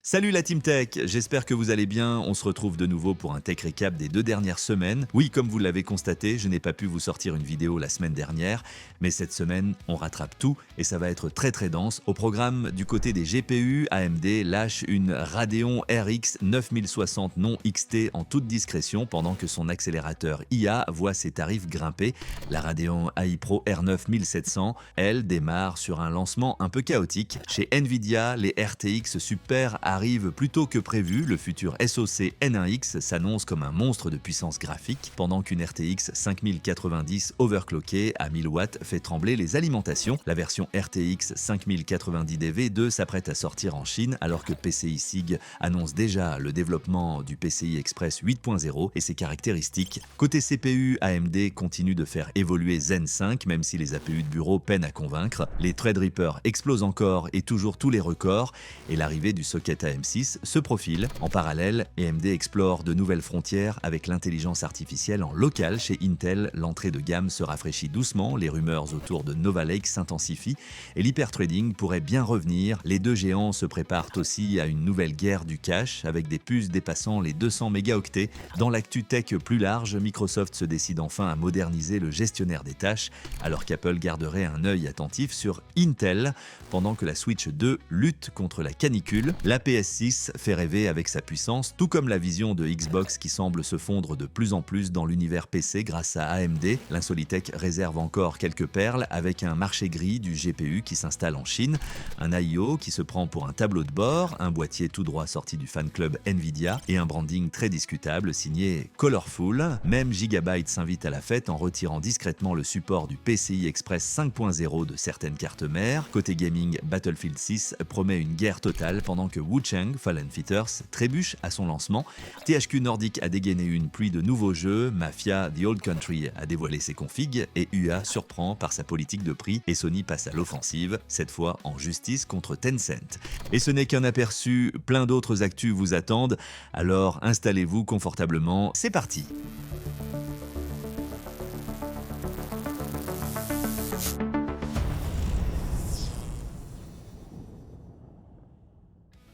Salut la Team Tech, j'espère que vous allez bien. On se retrouve de nouveau pour un tech récap des 2 dernières semaines. Oui, comme vous l'avez constaté, je n'ai pas pu vous sortir une vidéo la semaine dernière, mais cette semaine, on rattrape tout et ça va être très dense. Au programme, du côté des GPU, AMD lâche une Radeon RX 9060 non XT en toute discrétion pendant que son accélérateur IA voit ses tarifs grimper. La Radeon AI Pro R9 1700, elle, démarre sur un lancement un peu chaotique. Chez Nvidia, les RTX Super arrive plus tôt que prévu, le futur SoC N1X s'annonce comme un monstre de puissance graphique, pendant qu'une RTX 5090 overclockée à 1000 watts fait trembler les alimentations. La version RTX 5090 DV2 s'apprête à sortir en Chine, alors que PCI SIG annonce déjà le développement du PCI Express 8.0 et ses caractéristiques. Côté CPU, AMD continue de faire évoluer Zen 5, même si les APU de bureau peinent à convaincre. Les Threadripper explosent encore et toujours tous les records, et l'arrivée du socket AM6 se profile. En parallèle, AMD explore de nouvelles frontières avec l'intelligence artificielle en local. Chez Intel, l'entrée de gamme se rafraîchit doucement, les rumeurs autour de Nova Lake s'intensifient et l'hypertrading pourrait bien revenir. Les deux géants se préparent aussi à une nouvelle guerre du cache avec des puces dépassant les 200 mégaoctets. Dans l'actu tech plus large, Microsoft se décide enfin à moderniser le gestionnaire des tâches, alors qu'Apple garderait un œil attentif sur Intel pendant que la Switch 2 lutte contre la canicule. La PS6 fait rêver avec sa puissance, tout comme la vision de Xbox qui semble se fondre de plus en plus dans l'univers PC grâce à AMD. L'Insolitech réserve encore quelques perles avec un marché gris du GPU qui s'installe en Chine, un I/O qui se prend pour un tableau de bord, un boîtier tout droit sorti du fan club Nvidia et un branding très discutable signé Colorful. Même Gigabyte s'invite à la fête en retirant discrètement le support du PCI Express 5.0 de certaines cartes mères. Côté gaming, Battlefield 6 promet une guerre totale pendant que Wu Chang, Fallen Fitters, trébuche à son lancement. THQ Nordic a dégainé une pluie de nouveaux jeux, Mafia The Old Country a dévoilé ses configs et UA surprend par sa politique de prix et Sony passe à l'offensive, cette fois en justice contre Tencent. Et ce n'est qu'un aperçu, plein d'autres actus vous attendent, alors installez-vous confortablement, c'est parti!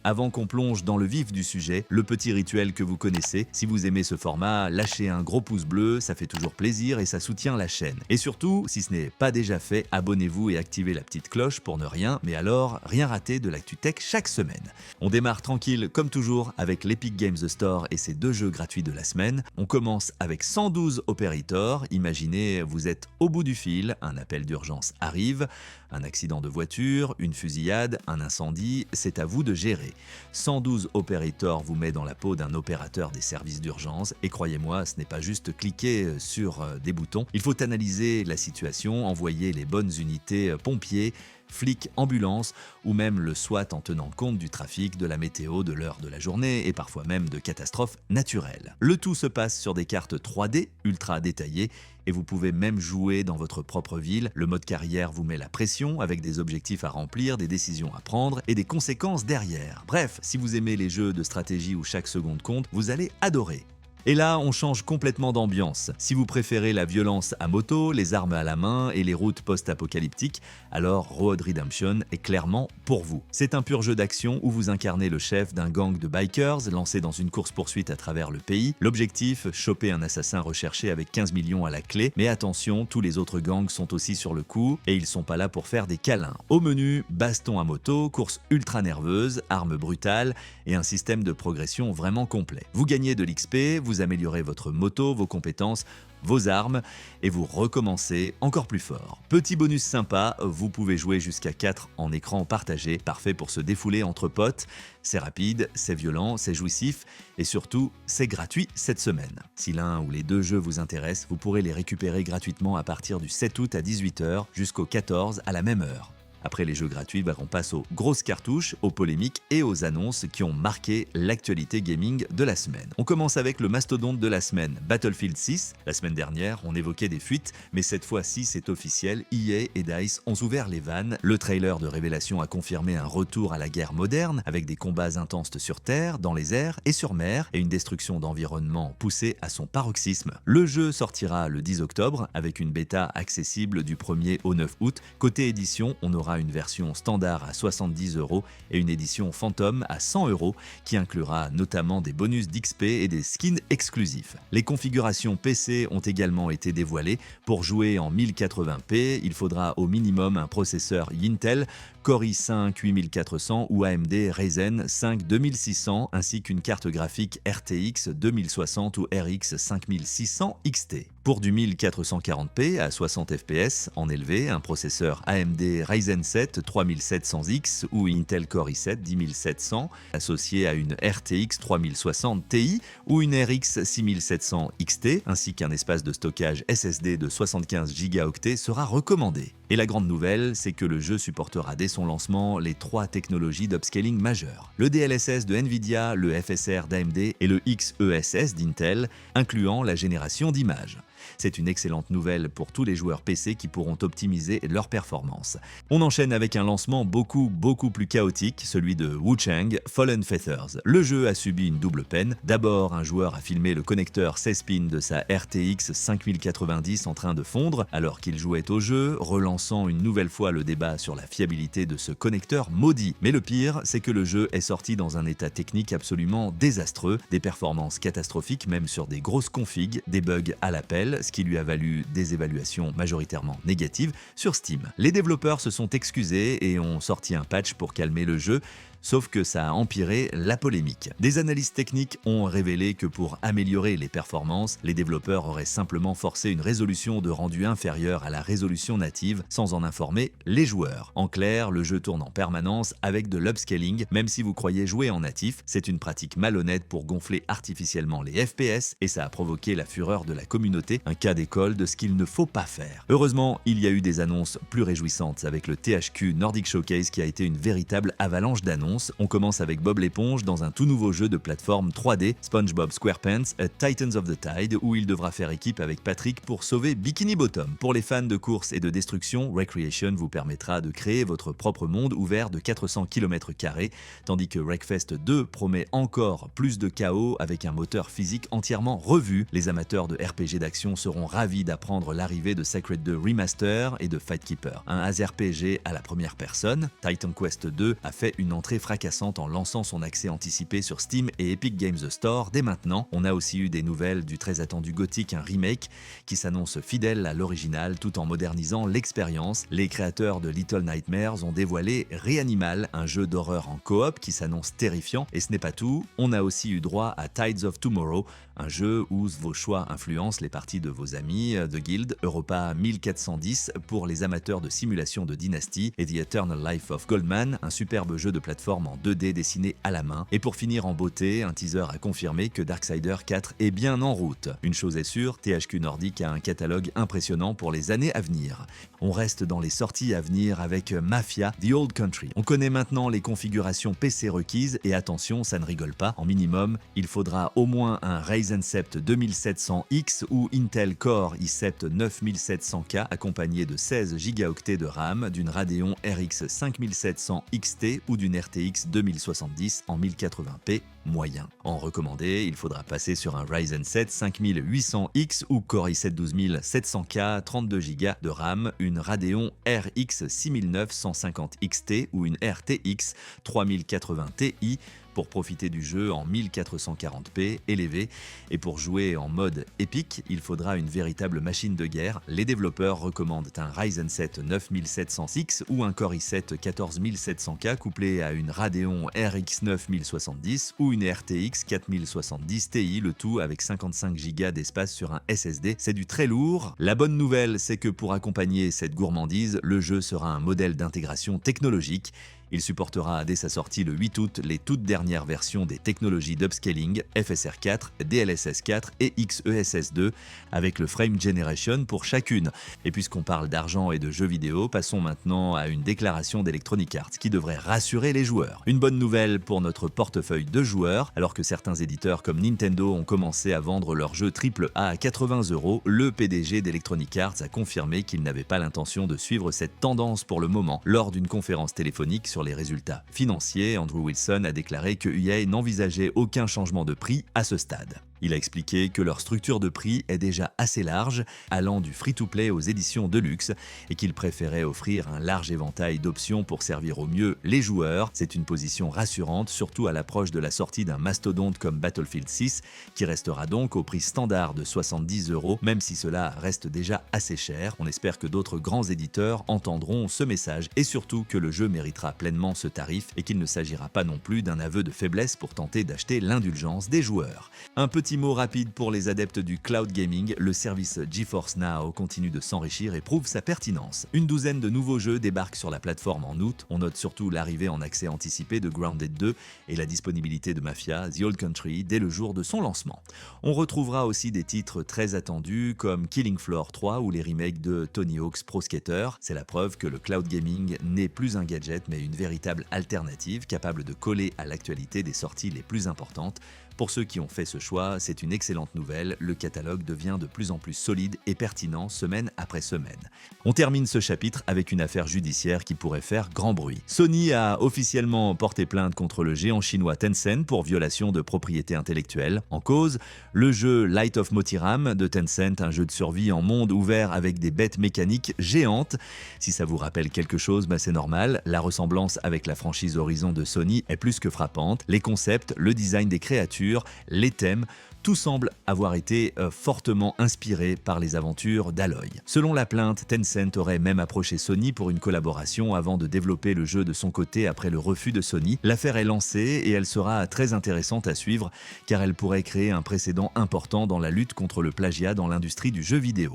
Avant qu'on plonge dans le vif du sujet, le petit rituel que vous connaissez. Si vous aimez ce format, lâchez un gros pouce bleu, ça fait toujours plaisir et ça soutient la chaîne. Et surtout, si ce n'est pas déjà fait, abonnez-vous et activez la petite cloche pour ne rien, mais alors rien rater de l'actu tech chaque semaine. On démarre tranquille comme toujours avec l'Epic Games Store et ses 2 jeux gratuits de la semaine. On commence avec 112 Operator. Imaginez, vous êtes au bout du fil, un appel d'urgence arrive, un accident de voiture, une fusillade, un incendie, c'est à vous de gérer. 112 Operator vous met dans la peau d'un opérateur des services d'urgence et croyez-moi, ce n'est pas juste cliquer sur des boutons. Il faut analyser la situation, envoyer les bonnes unités pompiers, flics, ambulances ou même le SWAT en tenant compte du trafic, de la météo, de l'heure de la journée et parfois même de catastrophes naturelles. Le tout se passe sur des cartes 3D ultra détaillées et vous pouvez même jouer dans votre propre ville. Le mode carrière vous met la pression avec des objectifs à remplir, des décisions à prendre et des conséquences derrière. Bref, si vous aimez les jeux de stratégie où chaque seconde compte, vous allez adorer. Et là, on change complètement d'ambiance. Si vous préférez la violence à moto, les armes à la main et les routes post-apocalyptiques, alors Road Redemption est clairement pour vous. C'est un pur jeu d'action où vous incarnez le chef d'un gang de bikers lancé dans une course-poursuite à travers le pays. L'objectif, choper un assassin recherché avec 15 millions à la clé. Mais attention, tous les autres gangs sont aussi sur le coup et ils sont pas là pour faire des câlins. Au menu, baston à moto, course ultra nerveuse, armes brutales et un système de progression vraiment complet. Vous gagnez de l'XP, vous améliorez votre moto, vos compétences, vos armes et vous recommencez encore plus fort. Petit bonus sympa, vous pouvez jouer jusqu'à 4 en écran partagé, parfait pour se défouler entre potes. C'est rapide, c'est violent, c'est jouissif et surtout, c'est gratuit cette semaine. Si l'un ou les 2 jeux vous intéressent, vous pourrez les récupérer gratuitement à partir du 7 août à 18h jusqu'au 14 à la même heure. Après les jeux gratuits, on passe aux grosses cartouches, aux polémiques et aux annonces qui ont marqué l'actualité gaming de la semaine. On commence avec le mastodonte de la semaine, Battlefield 6. La semaine dernière, on évoquait des fuites, mais cette fois-ci, c'est officiel, EA et DICE ont ouvert les vannes. Le trailer de révélation a confirmé un retour à la guerre moderne, avec des combats intenses sur terre, dans les airs et sur mer, et une destruction d'environnement poussée à son paroxysme. Le jeu sortira le 10 octobre, avec une bêta accessible du 1er au 9 août. Côté édition, on aura proposera une version standard à 70 € et une édition Phantom à 100 € qui inclura notamment des bonus d'XP et des skins exclusifs. Les configurations PC ont également été dévoilées. Pour jouer en 1080p, il faudra au minimum un processeur Intel Core i5 8400 ou AMD Ryzen 5 2600 ainsi qu'une carte graphique RTX 2060 ou RX 5600 XT. Pour du 1440p à 60 fps en élevé, un processeur AMD Ryzen 7 3700X ou Intel Core i7 10700 associé à une RTX 3060 Ti ou une RX 6700 XT ainsi qu'un espace de stockage SSD de 75 Go sera recommandé. Et la grande nouvelle, c'est que le jeu supportera dès son lancement les 3 technologies d'upscaling majeures. Le DLSS de Nvidia, le FSR d'AMD et le XESS d'Intel, incluant la génération d'images. C'est une excellente nouvelle pour tous les joueurs PC qui pourront optimiser leur performance. On enchaîne avec un lancement beaucoup plus chaotique, celui de Wu Chang Fallen Feathers. Le jeu a subi une double peine. D'abord, un joueur a filmé le connecteur 16 pins de sa RTX 5090 en train de fondre alors qu'il jouait au jeu, relançant une nouvelle fois le débat sur la fiabilité de ce connecteur maudit. Mais le pire, c'est que le jeu est sorti dans un état technique absolument désastreux, des performances catastrophiques même sur des grosses configs, des bugs à l'appel, ce qui lui a valu des évaluations majoritairement négatives sur Steam. Les développeurs se sont excusés et ont sorti un patch pour calmer le jeu. Sauf que ça a empiré la polémique. Des analyses techniques ont révélé que pour améliorer les performances, les développeurs auraient simplement forcé une résolution de rendu inférieure à la résolution native sans en informer les joueurs. En clair, le jeu tourne en permanence avec de l'upscaling, même si vous croyez jouer en natif. C'est une pratique malhonnête pour gonfler artificiellement les FPS et ça a provoqué la fureur de la communauté, un cas d'école de ce qu'il ne faut pas faire. Heureusement, il y a eu des annonces plus réjouissantes avec le THQ Nordic Showcase qui a été une véritable avalanche d'annonces. On commence avec Bob l'éponge dans un tout nouveau jeu de plateforme 3D, SpongeBob SquarePants Titans of the Tide, où il devra faire équipe avec Patrick pour sauver Bikini Bottom. Pour les fans de course et de destruction, Recreation vous permettra de créer votre propre monde ouvert de 400 km², tandis que Wreckfest 2 promet encore plus de chaos avec un moteur physique entièrement revu. Les amateurs de RPG d'action seront ravis d'apprendre l'arrivée de Sacred 2 Remaster et de Fight Keeper, un ASRPG à la première personne. Titan Quest 2 a fait une entrée fracassante en lançant son accès anticipé sur Steam et Epic Games Store dès maintenant. On a aussi eu des nouvelles du très attendu Gothic, un remake qui s'annonce fidèle à l'original tout en modernisant l'expérience. Les créateurs de Little Nightmares ont dévoilé Reanimal, un jeu d'horreur en coop qui s'annonce terrifiant. Et ce n'est pas tout, on a aussi eu droit à Tides of Tomorrow, un jeu où vos choix influencent les parties de vos amis, The Guild, Europa 1410 pour les amateurs de simulation de dynastie et The Eternal Life of Goldman, un superbe jeu de plateforme en 2D dessiné à la main. Et pour finir en beauté, un teaser a confirmé que Darksider 4 est bien en route. Une chose est sûre, THQ Nordic a un catalogue impressionnant pour les années à venir. On reste dans les sorties à venir avec Mafia The Old Country. On connaît maintenant les configurations PC requises et attention, ça ne rigole pas. En minimum, il faudra au moins un Ryzen 7 2700X ou Intel Core i7 9700K accompagné de 16 Go de RAM, d'une Radeon RX 5700 XT ou d'une RTX 2070 en 1080p moyen. En recommandé, il faudra passer sur un Ryzen 7 5800X ou Core i7 12700K, 32 Go de RAM, une Radeon RX 6950 XT ou une RTX 3080 Ti pour profiter du jeu en 1440p élevé. Et pour jouer en mode épique, il faudra une véritable machine de guerre. Les développeurs recommandent un Ryzen 7 9700X ou un Core i7 14700K couplé à une Radeon RX 9070 ou une RTX 4070 Ti, le tout avec 55 Go d'espace sur un SSD. C'est du très lourd. La bonne nouvelle, c'est que pour accompagner cette gourmandise, le jeu sera un modèle d'intégration technologique. Il supportera dès sa sortie le 8 août les toutes dernières versions des technologies d'upscaling FSR 4, DLSS 4 et XESS 2 avec le Frame Generation pour chacune. Et puisqu'on parle d'argent et de jeux vidéo, passons maintenant à une déclaration d'Electronic Arts qui devrait rassurer les joueurs. Une bonne nouvelle pour notre portefeuille de joueurs, alors que certains éditeurs comme Nintendo ont commencé à vendre leurs jeux AAA à 80 €, le PDG d'Electronic Arts a confirmé qu'il n'avait pas l'intention de suivre cette tendance pour le moment. Lors d'une conférence téléphonique sur les résultats financiers, Andrew Wilson a déclaré que EA n'envisageait aucun changement de prix à ce stade. Il a expliqué que leur structure de prix est déjà assez large, allant du free-to-play aux éditions de luxe, et qu'il préférait offrir un large éventail d'options pour servir au mieux les joueurs. C'est une position rassurante, surtout à l'approche de la sortie d'un mastodonte comme Battlefield 6, qui restera donc au prix standard de 70 €, même si cela reste déjà assez cher. On espère que d'autres grands éditeurs entendront ce message et surtout que le jeu méritera pleinement ce tarif et qu'il ne s'agira pas non plus d'un aveu de faiblesse pour tenter d'acheter l'indulgence des joueurs. Un petit mot rapide pour les adeptes du cloud gaming, le service GeForce Now continue de s'enrichir et prouve sa pertinence. Une douzaine de nouveaux jeux débarquent sur la plateforme en août. On note surtout l'arrivée en accès anticipé de Grounded 2 et la disponibilité de Mafia: The Old Country dès le jour de son lancement. On retrouvera aussi des titres très attendus comme Killing Floor 3 ou les remakes de Tony Hawk's Pro Skater. C'est la preuve que le cloud gaming n'est plus un gadget mais une véritable alternative capable de coller à l'actualité des sorties les plus importantes. Pour ceux qui ont fait ce choix, c'est une excellente nouvelle, le catalogue devient de plus en plus solide et pertinent semaine après semaine. On termine ce chapitre avec une affaire judiciaire qui pourrait faire grand bruit. Sony a officiellement porté plainte contre le géant chinois Tencent pour violation de propriété intellectuelle. En cause, le jeu Light of Motiram de Tencent, un jeu de survie en monde ouvert avec des bêtes mécaniques géantes. Si ça vous rappelle quelque chose, c'est normal, la ressemblance avec la franchise Horizon de Sony est plus que frappante. Les concepts, le design des créatures, les thèmes, tout semble avoir été fortement inspiré par les aventures d'Aloy. Selon la plainte, Tencent aurait même approché Sony pour une collaboration avant de développer le jeu de son côté après le refus de Sony. L'affaire est lancée et elle sera très intéressante à suivre car elle pourrait créer un précédent important dans la lutte contre le plagiat dans l'industrie du jeu vidéo.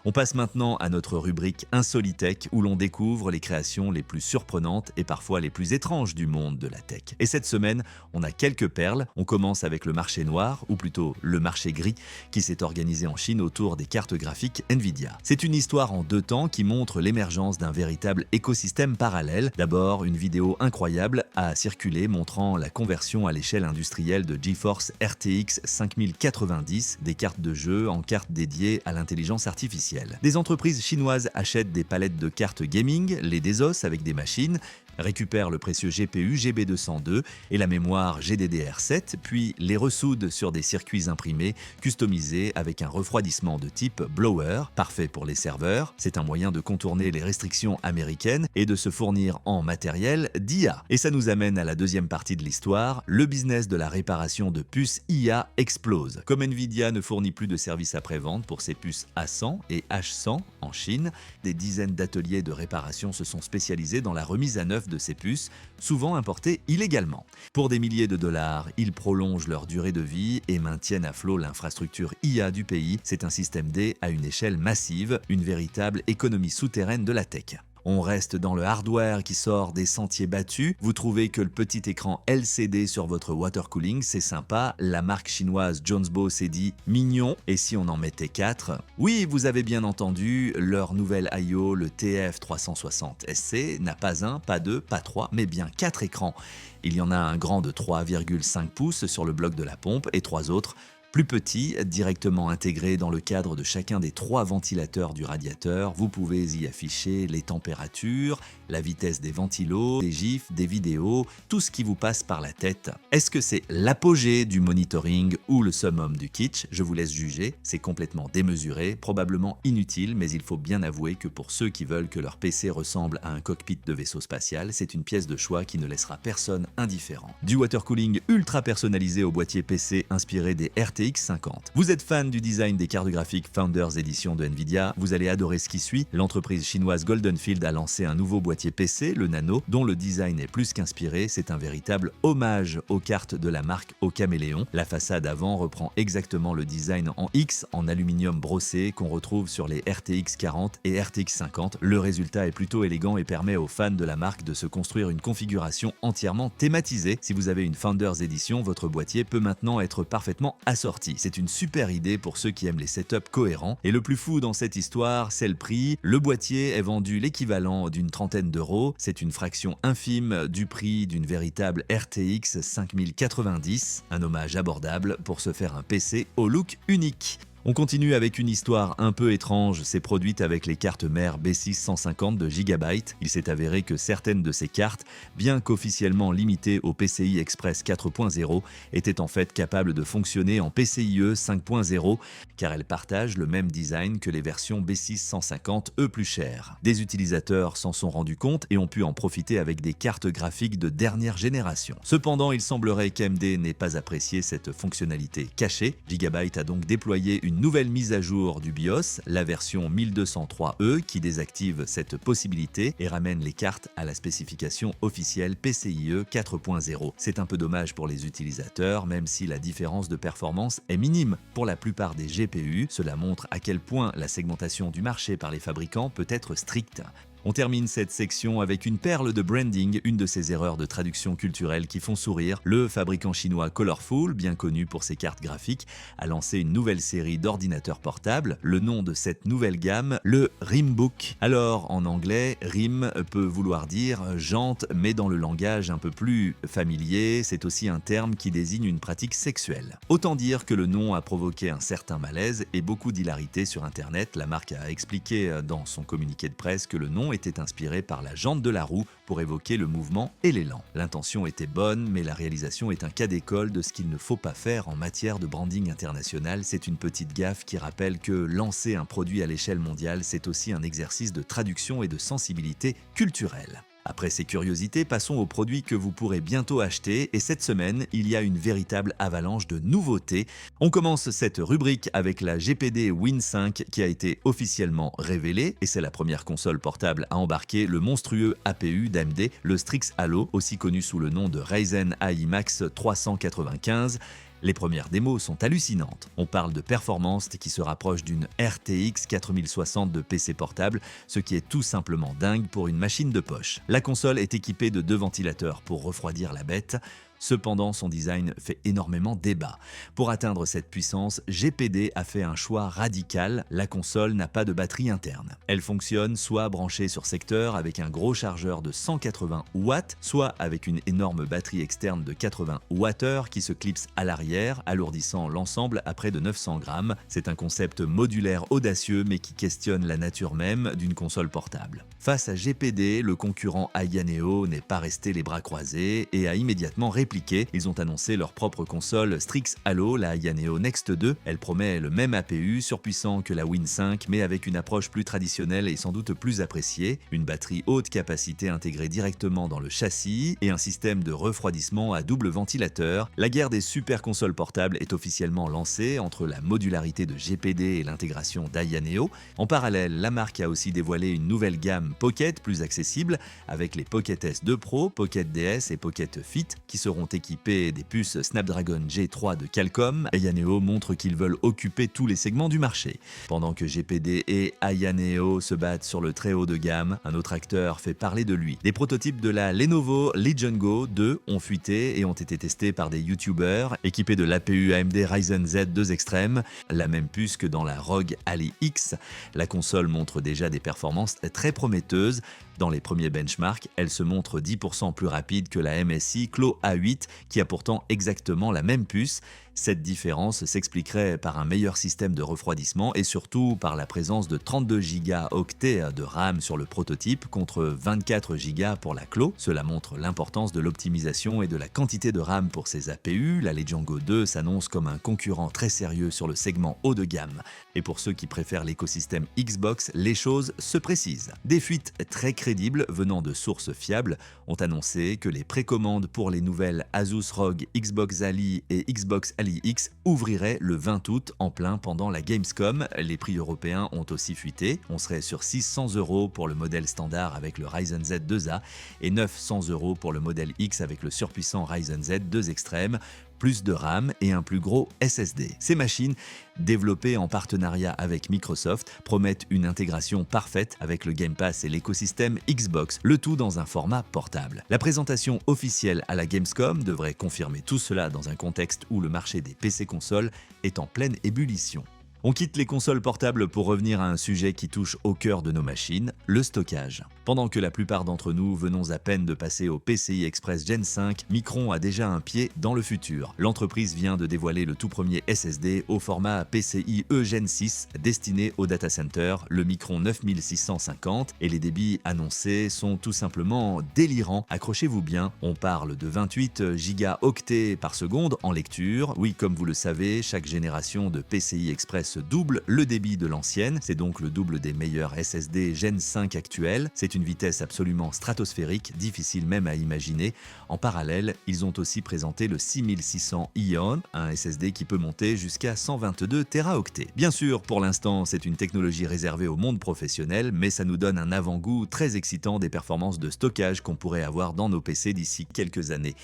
On passe maintenant à notre rubrique Insolitech où l'on découvre les créations les plus surprenantes et parfois les plus étranges du monde de la tech. Et cette semaine, on a quelques perles. On commence avec le marché noir, ou plutôt le marché gris, qui s'est organisé en Chine autour des cartes graphiques Nvidia. C'est une histoire en deux temps qui montre l'émergence d'un véritable écosystème parallèle. D'abord, une vidéo incroyable a circulé montrant la conversion à l'échelle industrielle de GeForce RTX 5090, des cartes de jeu en cartes dédiées à l'intelligence artificielle. Des entreprises chinoises achètent des palettes de cartes gaming, les désossent avec des machines, récupèrent le précieux GPU GB202 et la mémoire GDDR7, puis les ressoudent sur des circuits imprimés customisés avec un refroidissement de type blower, parfait pour les serveurs. C'est un moyen de contourner les restrictions américaines et de se fournir en matériel d'IA. Et ça nous amène à la deuxième partie de l'histoire, le business de la réparation de puces IA explose. Comme Nvidia ne fournit plus de services après-vente pour ses puces A100 et H100 en Chine, des dizaines d'ateliers de réparation se sont spécialisés dans la remise à neuf de ces puces, souvent importées illégalement. Pour des milliers de dollars, ils prolongent leur durée de vie et maintiennent à flot l'infrastructure IA du pays. C'est un système D à une échelle massive, une véritable économie souterraine de la tech. On reste dans le hardware qui sort des sentiers battus. Vous trouvez que le petit écran LCD sur votre water cooling, c'est sympa. La marque chinoise Jonesbo s'est dit mignon. Et si on en mettait 4? Oui, vous avez bien entendu, leur nouvel I/O, le TF360SC, n'a pas un, pas deux, pas trois, mais bien 4 écrans. Il y en a un grand de 3,5 pouces sur le bloc de la pompe et 3 autres plus petits, directement intégrés dans le cadre de chacun des 3 ventilateurs du radiateur. Vous pouvez y afficher les températures, la vitesse des ventilos, des gifs, des vidéos, tout ce qui vous passe par la tête. Est-ce que c'est l'apogée du monitoring ou le summum du kitsch? Je vous laisse juger, c'est complètement démesuré, probablement inutile, mais il faut bien avouer que pour ceux qui veulent que leur PC ressemble à un cockpit de vaisseau spatial, c'est une pièce de choix qui ne laissera personne indifférent. Du water cooling ultra personnalisé au boîtier PC inspiré des RTX 50. Vous êtes fan du design des cartes graphiques Founders Edition de Nvidia, vous allez adorer ce qui suit. L'entreprise chinoise Goldenfield a lancé un nouveau boîtier PC, le Nano, dont le design est plus qu'inspiré. C'est un véritable hommage aux cartes de la marque au caméléon. La façade avant reprend exactement le design en X, en aluminium brossé, qu'on retrouve sur les RTX 40 et RTX 50. Le résultat est plutôt élégant et permet aux fans de la marque de se construire une configuration entièrement thématisée. Si vous avez une Founders Edition, votre boîtier peut maintenant être parfaitement assorti. C'est une super idée pour ceux qui aiment les setups cohérents. Et le plus fou dans cette histoire, c'est le prix. Le boîtier est vendu l'équivalent d'une trentaine d'euros. C'est une fraction infime du prix d'une véritable RTX 5090. Un hommage abordable pour se faire un PC au look unique. On continue avec une histoire un peu étrange, c'est produite avec les cartes mères B6 150 de Gigabyte. Il s'est avéré que certaines de ces cartes, bien qu'officiellement limitées au PCI Express 4.0, étaient en fait capables de fonctionner en PCIe 5.0, car elles partagent le même design que les versions B6 150, eux plus chères. Des utilisateurs s'en sont rendus compte et ont pu en profiter avec des cartes graphiques de dernière génération. Cependant, il semblerait qu'AMD n'ait pas apprécié cette fonctionnalité cachée. Gigabyte a donc déployé une nouvelle mise à jour du BIOS, la version 1203E, qui désactive cette possibilité et ramène les cartes à la spécification officielle PCIe 4.0. C'est un peu dommage pour les utilisateurs, même si la différence de performance est minime pour la plupart des GPU. Cela montre à quel point la segmentation du marché par les fabricants peut être stricte. On termine cette section avec une perle de branding, une de ces erreurs de traduction culturelle qui font sourire. Le fabricant chinois Colorful, bien connu pour ses cartes graphiques, a lancé une nouvelle série d'ordinateurs portables. Le nom de cette nouvelle gamme, le RIMBook. Alors, en anglais, RIM peut vouloir dire jante, mais dans le langage un peu plus familier, c'est aussi un terme qui désigne une pratique sexuelle. Autant dire que le nom a provoqué un certain malaise et beaucoup d'hilarité sur Internet. La marque a expliqué dans son communiqué de presse que le nom était inspiré par la jante de la roue pour évoquer le mouvement et l'élan. L'intention était bonne, mais la réalisation est un cas d'école de ce qu'il ne faut pas faire en matière de branding international. C'est une petite gaffe qui rappelle que lancer un produit à l'échelle mondiale, c'est aussi un exercice de traduction et de sensibilité culturelle. Après ces curiosités, passons aux produits que vous pourrez bientôt acheter et cette semaine, il y a une véritable avalanche de nouveautés. On commence cette rubrique avec la GPD Win 5 qui a été officiellement révélée et c'est la première console portable à embarquer le monstrueux APU d'AMD, le Strix Halo, aussi connu sous le nom de Ryzen AI Max 395. Les premières démos sont hallucinantes. On parle de performance qui se rapproche d'une RTX 4060 de PC portable, ce qui est tout simplement dingue pour une machine de poche. La console est équipée de 2 ventilateurs pour refroidir la bête. Cependant, son design fait énormément débat. Pour atteindre cette puissance, GPD a fait un choix radical, la console n'a pas de batterie interne. Elle fonctionne soit branchée sur secteur avec un gros chargeur de 180 watts, soit avec une énorme batterie externe de 80 Wh qui se clipse à l'arrière, alourdissant l'ensemble à près de 900 grammes. C'est un concept modulaire audacieux mais qui questionne la nature même d'une console portable. Face à GPD, le concurrent Aya Neo n'est pas resté les bras croisés et a immédiatement répliqué. Ils ont annoncé leur propre console Strix Halo, la Aya Neo Next 2. Elle promet le même APU, surpuissant que la Win 5, mais avec une approche plus traditionnelle et sans doute plus appréciée. Une batterie haute capacité intégrée directement dans le châssis et un système de refroidissement à double ventilateur. La guerre des super consoles portables est officiellement lancée entre la modularité de GPD et l'intégration d'Aya Neo. En parallèle, la marque a aussi dévoilé une nouvelle gamme Pocket plus accessible avec les Pocket S2 Pro, Pocket DS et Pocket Fit qui seront équipés des puces Snapdragon G3 de Qualcomm. Aya Neo montre qu'ils veulent occuper tous les segments du marché. Pendant que GPD et Aya Neo se battent sur le très haut de gamme, un autre acteur fait parler de lui. Les prototypes de la Lenovo Legion Go 2 ont fuité et ont été testés par des youtubeurs équipés de l'APU AMD Ryzen Z 2 Extreme, la même puce que dans la ROG Ally X. La console montre déjà des performances très prometteuses. Dans les premiers benchmarks, elle se montre 10% plus rapide que la MSI Clo A8 qui a pourtant exactement la même puce. Cette différence s'expliquerait par un meilleur système de refroidissement et surtout par la présence de 32 Go de RAM sur le prototype contre 24 Go pour la Clo. Cela montre l'importance de l'optimisation et de la quantité de RAM pour ces APU. La Legion Go 2 s'annonce comme un concurrent très sérieux sur le segment haut de gamme. Et pour ceux qui préfèrent l'écosystème Xbox, les choses se précisent. Des fuites très crédibles venant de sources fiables ont annoncé que les précommandes pour les nouvelles Asus ROG Xbox Ally et Xbox Ally X ouvriraient le 20 août en plein pendant la Gamescom. Les prix européens ont aussi fuité. On serait sur 600 € pour le modèle standard avec le Ryzen Z 2A et 900 € pour le modèle X avec le surpuissant Ryzen Z 2 Extreme. Plus de RAM et un plus gros SSD. Ces machines, développées en partenariat avec Microsoft, promettent une intégration parfaite avec le Game Pass et l'écosystème Xbox, le tout dans un format portable. La présentation officielle à la Gamescom devrait confirmer tout cela dans un contexte où le marché des PC-consoles est en pleine ébullition. On quitte les consoles portables pour revenir à un sujet qui touche au cœur de nos machines, le stockage. Pendant que la plupart d'entre nous venons à peine de passer au PCI Express Gen 5, Micron a déjà un pied dans le futur. L'entreprise vient de dévoiler le tout premier SSD au format PCIe Gen 6 destiné au data center, le Micron 9650, et les débits annoncés sont tout simplement délirants. Accrochez-vous bien, on parle de 28 gigaoctets par seconde en lecture. Oui, comme vous le savez, chaque génération de PCI Express double le débit de l'ancienne, c'est donc le double des meilleurs SSD Gen 5 actuels. C'est une vitesse absolument stratosphérique, difficile même à imaginer. En parallèle, ils ont aussi présenté le 6600 Ion, un SSD qui peut monter jusqu'à 122 Teraoctets. Bien sûr, pour l'instant, c'est une technologie réservée au monde professionnel, mais ça nous donne un avant-goût très excitant des performances de stockage qu'on pourrait avoir dans nos PC d'ici quelques années.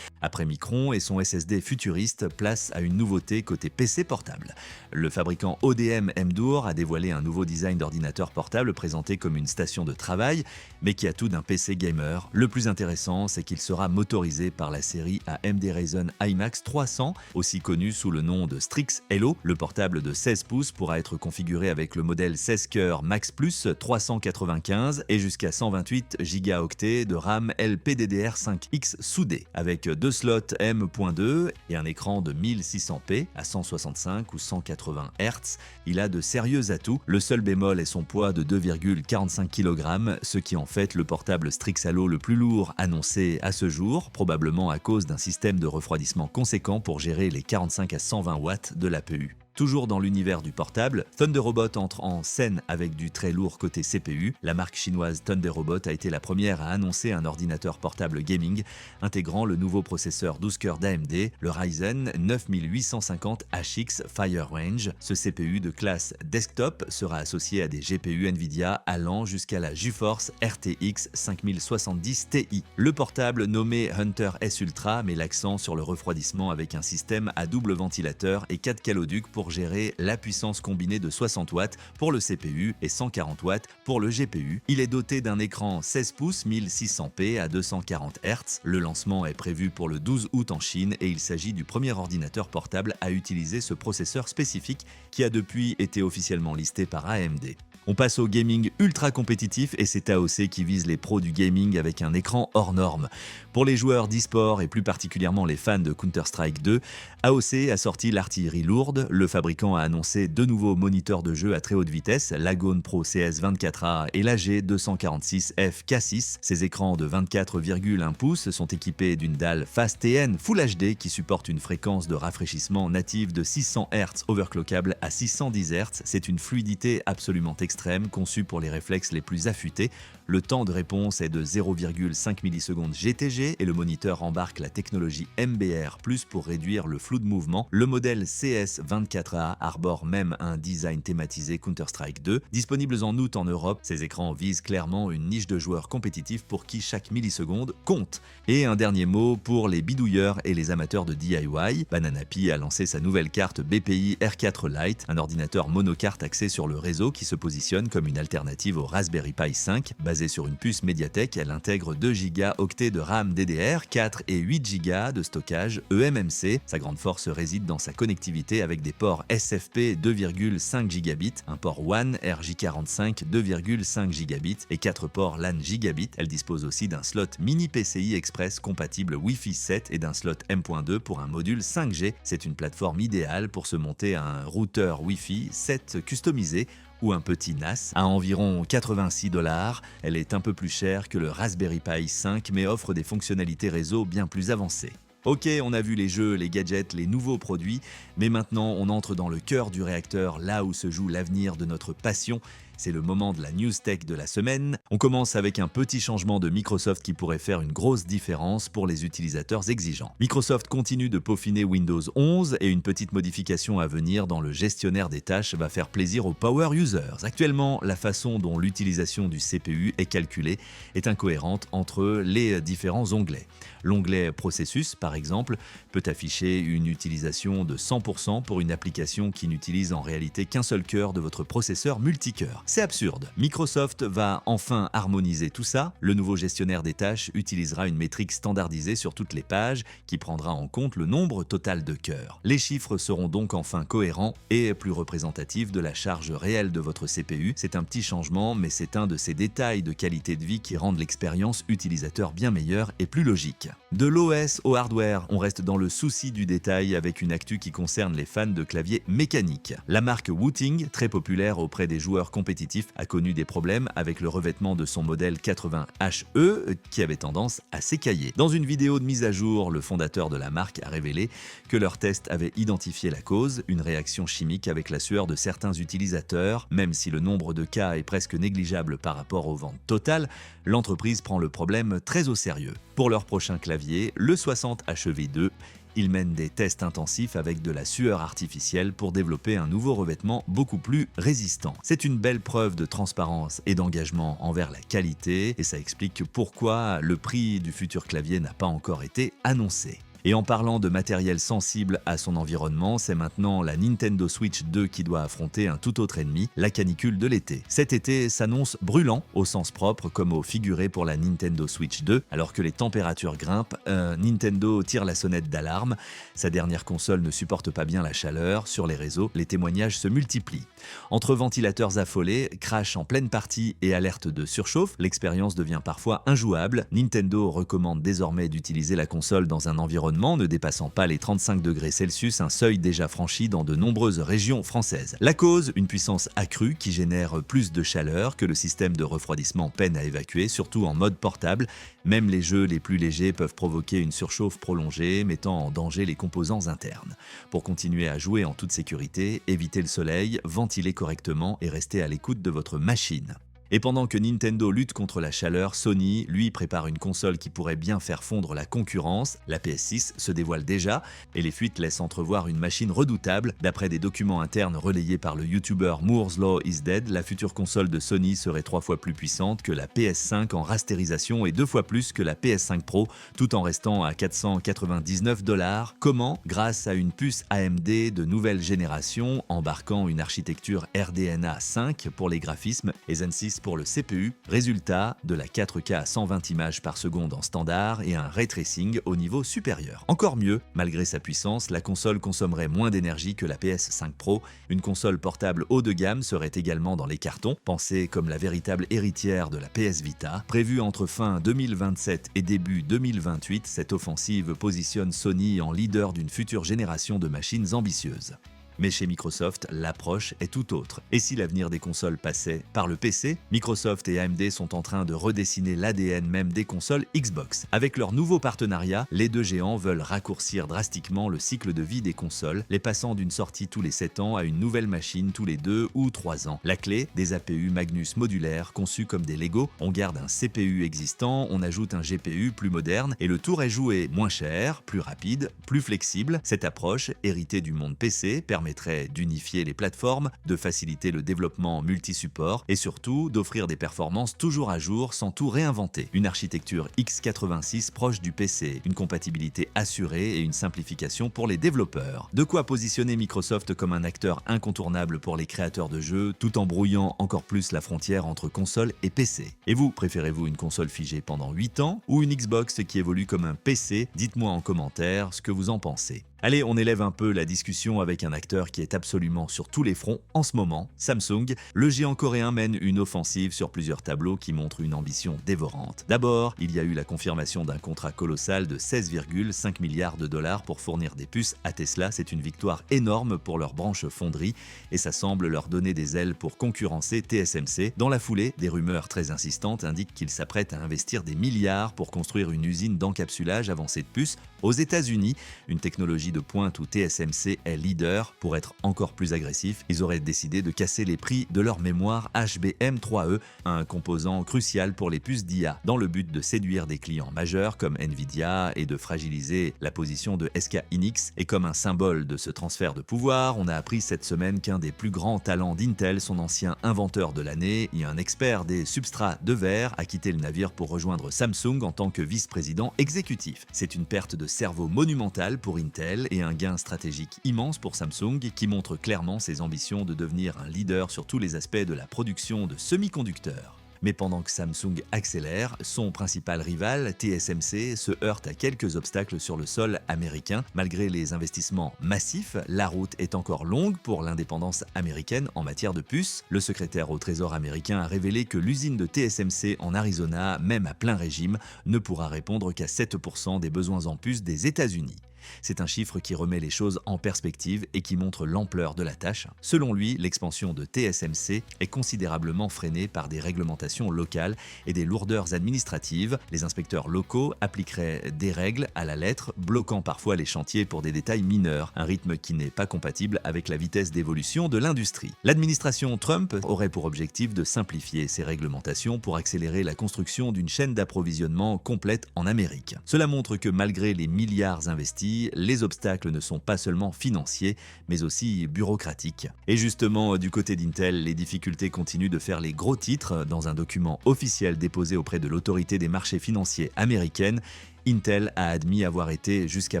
Après Micron et son SSD futuriste, place à une nouveauté côté PC portable. Le fabricant ODM Mdour a dévoilé un nouveau design d'ordinateur portable présenté comme une station de travail, mais qui a tout d'un PC gamer. Le plus intéressant, c'est qu'il sera motorisé par la série AMD Ryzen IMAX 300, aussi connu sous le nom de Strix Hello. Le portable de 16 pouces pourra être configuré avec le modèle 16 cœurs Max Plus 395 et jusqu'à 128 gigaoctets de RAM LPDDR5X soudé, avec deux slots M.2 et un écran de 1600p à 165 ou 180 Hz. Il a de sérieux atouts. Le seul bémol est son poids de 2,45 kg, ce qui en fait le portable Strix Hello le plus lourd annoncé à ce jour, probablement à cause d'un système de refroidissement conséquent pour gérer les 45 à 120 watts de l'APU. Toujours dans l'univers du portable, Thunder Robot entre en scène avec du très lourd côté CPU. La marque chinoise Thunder Robot a été la première à annoncer un ordinateur portable gaming intégrant le nouveau processeur 12 cœurs d'AMD, le Ryzen 9850 HX Fire Range. Ce CPU de classe desktop sera associé à des GPU Nvidia allant jusqu'à la GeForce RTX 5070 Ti. Le portable nommé Hunter S Ultra met l'accent sur le refroidissement avec un système à double ventilateur et 4 caloducs pour gérer la puissance combinée de 60 watts pour le CPU et 140 watts pour le GPU. Il est doté d'un écran 16 pouces 1600p à 240 Hz. Le lancement est prévu pour le 12 août en Chine et il s'agit du premier ordinateur portable à utiliser ce processeur spécifique qui a depuis été officiellement listé par AMD. On passe au gaming ultra compétitif et c'est AOC qui vise les pros du gaming avec un écran hors norme. Pour les joueurs d'e-sport et plus particulièrement les fans de Counter-Strike 2, AOC a sorti l'artillerie lourde. Le fabricant a annoncé deux nouveaux moniteurs de jeu à très haute vitesse, l'Agone Pro CS24A et l'AG246F K6. Ces écrans de 24,1 pouces sont équipés d'une dalle Fast TN Full HD qui supporte une fréquence de rafraîchissement native de 600 Hz overclockable à 610 Hz. C'est une fluidité absolument extrême conçue pour les réflexes les plus affûtés. Le temps de réponse est de 0,5 millisecondes GTG et le moniteur embarque la technologie MBR+ pour réduire le flou de mouvement. Le modèle CS24A arbore même un design thématisé Counter-Strike 2. Disponibles en août en Europe, ces écrans visent clairement une niche de joueurs compétitifs pour qui chaque milliseconde compte. Et un dernier mot pour les bidouilleurs et les amateurs de DIY. Bananapi a lancé sa nouvelle carte BPI R4 Lite, un ordinateur monocarte axé sur le réseau qui se positionne comme une alternative au Raspberry Pi 5. Basée sur une puce Mediatek, elle intègre 2 gigaoctets de RAM DDR, 4 et 8 Go de stockage eMMC. Sa grande force réside dans sa connectivité avec des ports SFP 2,5 gigabits, un port WAN RJ45 2,5 gigabits et 4 ports LAN gigabit. Elle dispose aussi d'un slot mini PCI Express compatible Wi-Fi 7 et d'un slot M.2 pour un module 5G. C'est une plateforme idéale pour se monter à un routeur Wi-Fi 7 customisé ou un petit NAS à environ 86 $. Elle est un peu plus chère que le Raspberry Pi 5 mais offre des fonctionnalités réseau bien plus avancées. Ok, on a vu les jeux, les gadgets, les nouveaux produits, mais maintenant on entre dans le cœur du réacteur, là où se joue l'avenir de notre passion. C'est le moment de la news tech de la semaine. On commence avec un petit changement de Microsoft qui pourrait faire une grosse différence pour les utilisateurs exigeants. Microsoft continue de peaufiner Windows 11 et une petite modification à venir dans le gestionnaire des tâches va faire plaisir aux power users. Actuellement, la façon dont l'utilisation du CPU est calculée est incohérente entre les différents onglets. L'onglet processus, par exemple, peut afficher une utilisation de 100% pour une application qui n'utilise en réalité qu'un seul cœur de votre processeur multicœur. C'est absurde. Microsoft va enfin harmoniser tout ça. Le nouveau gestionnaire des tâches utilisera une métrique standardisée sur toutes les pages qui prendra en compte le nombre total de cœurs. Les chiffres seront donc enfin cohérents et plus représentatifs de la charge réelle de votre CPU. C'est un petit changement, mais c'est un de ces détails de qualité de vie qui rendent l'expérience utilisateur bien meilleure et plus logique. De l'OS au hardware, on reste dans le souci du détail avec une actu qui concerne les fans de claviers mécaniques. La marque Wooting, très populaire auprès des joueurs compétitifs, a connu des problèmes avec le revêtement de son modèle 80HE qui avait tendance à s'écailler. Dans une vidéo de mise à jour, le fondateur de la marque a révélé que leur test avait identifié la cause, une réaction chimique avec la sueur de certains utilisateurs. Même si le nombre de cas est presque négligeable par rapport aux ventes totales, l'entreprise prend le problème très au sérieux. Pour leur prochain clavier, le 60HEV2, ils mènent des tests intensifs avec de la sueur artificielle pour développer un nouveau revêtement beaucoup plus résistant. C'est une belle preuve de transparence et d'engagement envers la qualité, et ça explique pourquoi le prix du futur clavier n'a pas encore été annoncé. Et en parlant de matériel sensible à son environnement, c'est maintenant la Nintendo Switch 2 qui doit affronter un tout autre ennemi, la canicule de l'été. Cet été s'annonce brûlant au sens propre comme au figuré pour la Nintendo Switch 2. Alors que les températures grimpent, Nintendo tire la sonnette d'alarme. Sa dernière console ne supporte pas bien la chaleur. Sur les réseaux, les témoignages se multiplient. Entre ventilateurs affolés, crash en pleine partie et alerte de surchauffe, l'expérience devient parfois injouable. Nintendo recommande désormais d'utiliser la console dans un environnement ne dépassant pas les 35 degrés Celsius, un seuil déjà franchi dans de nombreuses régions françaises. La cause, une puissance accrue qui génère plus de chaleur que le système de refroidissement peine à évacuer, surtout en mode portable. Même les jeux les plus légers peuvent provoquer une surchauffe prolongée, mettant en danger les composants internes. Pour continuer à jouer en toute sécurité, évitez le soleil, ventilez correctement et restez à l'écoute de votre machine. Et pendant que Nintendo lutte contre la chaleur, Sony, lui, prépare une console qui pourrait bien faire fondre la concurrence. La PS6 se dévoile déjà et les fuites laissent entrevoir une machine redoutable. D'après des documents internes relayés par le YouTuber Moore's Law is Dead, la future console de Sony serait 3 fois plus puissante que la PS5 en rasterisation et 2 fois plus que la PS5 Pro, tout en restant à $499. Comment? Grâce à une puce AMD de nouvelle génération, embarquant une architecture RDNA 5 pour les graphismes et Zen 6 pour le CPU, résultat de la 4K à 120 images par seconde en standard et un ray tracing au niveau supérieur. Encore mieux, malgré sa puissance, la console consommerait moins d'énergie que la PS5 Pro. Une console portable haut de gamme serait également dans les cartons, pensée comme la véritable héritière de la PS Vita. Prévue entre fin 2027 et début 2028, cette offensive positionne Sony en leader d'une future génération de machines ambitieuses. Mais chez Microsoft, l'approche est tout autre. Et si l'avenir des consoles passait par le PC, Microsoft et AMD sont en train de redessiner l'ADN même des consoles Xbox. Avec leur nouveau partenariat, les deux géants veulent raccourcir drastiquement le cycle de vie des consoles, les passant d'une sortie tous les 7 ans à une nouvelle machine tous les 2 ou 3 ans. La clé, des APU Magnus modulaires conçus comme des Lego. On garde un CPU existant, on ajoute un GPU plus moderne et le tour est joué moins cher, plus rapide, plus flexible. Cette approche, héritée du monde PC, permettrait d'unifier les plateformes, de faciliter le développement multi-support et surtout d'offrir des performances toujours à jour sans tout réinventer. Une architecture x86 proche du PC, une compatibilité assurée et une simplification pour les développeurs. De quoi positionner Microsoft comme un acteur incontournable pour les créateurs de jeux tout en brouillant encore plus la frontière entre console et PC. Et vous, préférez-vous une console figée pendant 8 ans ou une Xbox qui évolue comme un PC? Dites-moi en commentaire ce que vous en pensez. Allez, on élève un peu la discussion avec un acteur qui est absolument sur tous les fronts en ce moment, Samsung. Le géant coréen mène une offensive sur plusieurs tableaux qui montrent une ambition dévorante. D'abord, il y a eu la confirmation d'un contrat colossal de 16,5 milliards de dollars pour fournir des puces à Tesla. C'est une victoire énorme pour leur branche fonderie et ça semble leur donner des ailes pour concurrencer TSMC. Dans la foulée, des rumeurs très insistantes indiquent qu'ils s'apprêtent à investir des milliards pour construire une usine d'encapsulage avancée de puces aux États-Unis, une technologie de pointe où TSMC est leader. Pour être encore plus agressif, ils auraient décidé de casser les prix de leur mémoire HBM3E, un composant crucial pour les puces d'IA, dans le but de séduire des clients majeurs comme Nvidia et de fragiliser la position de SK Hynix. Et comme un symbole de ce transfert de pouvoir, on a appris cette semaine qu'un des plus grands talents d'Intel, son ancien inventeur de l'année et un expert des substrats de verre, a quitté le navire pour rejoindre Samsung en tant que vice-président exécutif. C'est une perte de cerveau monumental pour Intel et un gain stratégique immense pour Samsung qui montre clairement ses ambitions de devenir un leader sur tous les aspects de la production de semi-conducteurs. Mais pendant que Samsung accélère, son principal rival, TSMC, se heurte à quelques obstacles sur le sol américain. Malgré les investissements massifs, la route est encore longue pour l'indépendance américaine en matière de puces. Le secrétaire au Trésor américain a révélé que l'usine de TSMC en Arizona, même à plein régime, ne pourra répondre qu'à 7% des besoins en puces des États-Unis. C'est un chiffre qui remet les choses en perspective et qui montre l'ampleur de la tâche. Selon lui, l'expansion de TSMC est considérablement freinée par des réglementations locales et des lourdeurs administratives. Les inspecteurs locaux appliqueraient des règles à la lettre, bloquant parfois les chantiers pour des détails mineurs, un rythme qui n'est pas compatible avec la vitesse d'évolution de l'industrie. L'administration Trump aurait pour objectif de simplifier ces réglementations pour accélérer la construction d'une chaîne d'approvisionnement complète en Amérique. Cela montre que malgré les milliards investis, les obstacles ne sont pas seulement financiers, mais aussi bureaucratiques. Et justement, du côté d'Intel, les difficultés continuent de faire les gros titres. Dans un document officiel déposé auprès de l'autorité des marchés financiers américaine, Intel a admis avoir été jusqu'à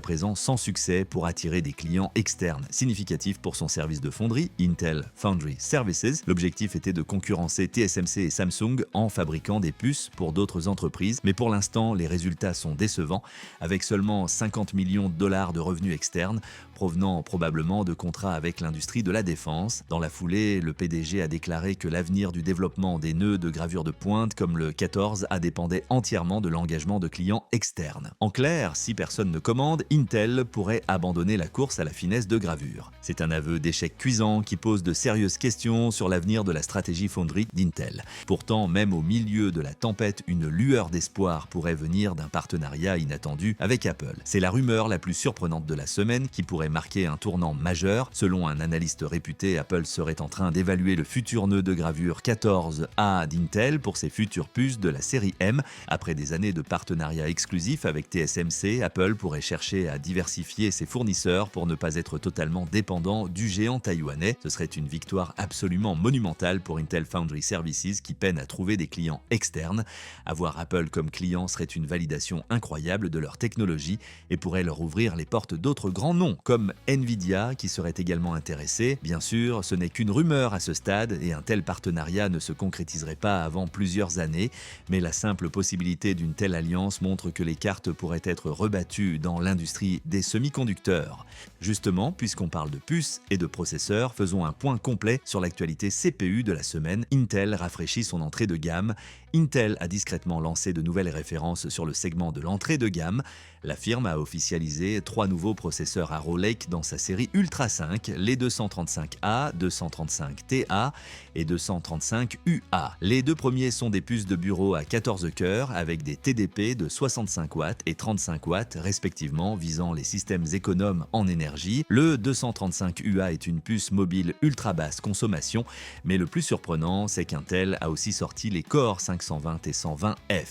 présent sans succès pour attirer des clients externes significatifs pour son service de fonderie, Intel Foundry Services. L'objectif était de concurrencer TSMC et Samsung en fabriquant des puces pour d'autres entreprises, mais pour l'instant, les résultats sont décevants, avec seulement 50 millions de dollars de revenus externes, provenant probablement de contrats avec l'industrie de la défense. Dans la foulée, le PDG a déclaré que l'avenir du développement des nœuds de gravure de pointe comme le 14 dépendait entièrement de l'engagement de clients externes. En clair, si personne ne commande, Intel pourrait abandonner la course à la finesse de gravure. C'est un aveu d'échec cuisant qui pose de sérieuses questions sur l'avenir de la stratégie fonderie d'Intel. Pourtant, même au milieu de la tempête, une lueur d'espoir pourrait venir d'un partenariat inattendu avec Apple. C'est la rumeur la plus surprenante de la semaine qui pourrait marquer un tournant majeur. Selon un analyste réputé, Apple serait en train d'évaluer le futur nœud de gravure 14A d'Intel pour ses futures puces de la série M. Après des années de partenariat exclusif avec TSMC, Apple pourrait chercher à diversifier ses fournisseurs pour ne pas être totalement dépendant du géant taïwanais. Ce serait une victoire absolument monumentale pour Intel Foundry Services qui peine à trouver des clients externes. Avoir Apple comme client serait une validation incroyable de leur technologie et pourrait leur ouvrir les portes d'autres grands noms comme Nvidia qui serait également intéressé. Bien sûr, ce n'est qu'une rumeur à ce stade et un tel partenariat ne se concrétiserait pas avant plusieurs années, mais la simple possibilité d'une telle alliance montre que les cartes pourraient être rebattues dans l'industrie des semi-conducteurs. Justement, puisqu'on parle de puces et de processeurs, faisons un point complet sur l'actualité CPU de la semaine. Intel rafraîchit son entrée de gamme. Intel a discrètement lancé de nouvelles références sur le segment de l'entrée de gamme. La firme a officialisé 3 nouveaux processeurs Arrow Lake dans sa série Ultra 5, les 235A, 235TA et 235UA. Les deux premiers sont des puces de bureau à 14 cœurs avec des TDP de 65 watts et 35 watts respectivement, visant les systèmes économes en énergie. Le 235UA est une puce mobile ultra basse consommation, mais le plus surprenant, c'est qu'Intel a aussi sorti les Core 520 et 120F.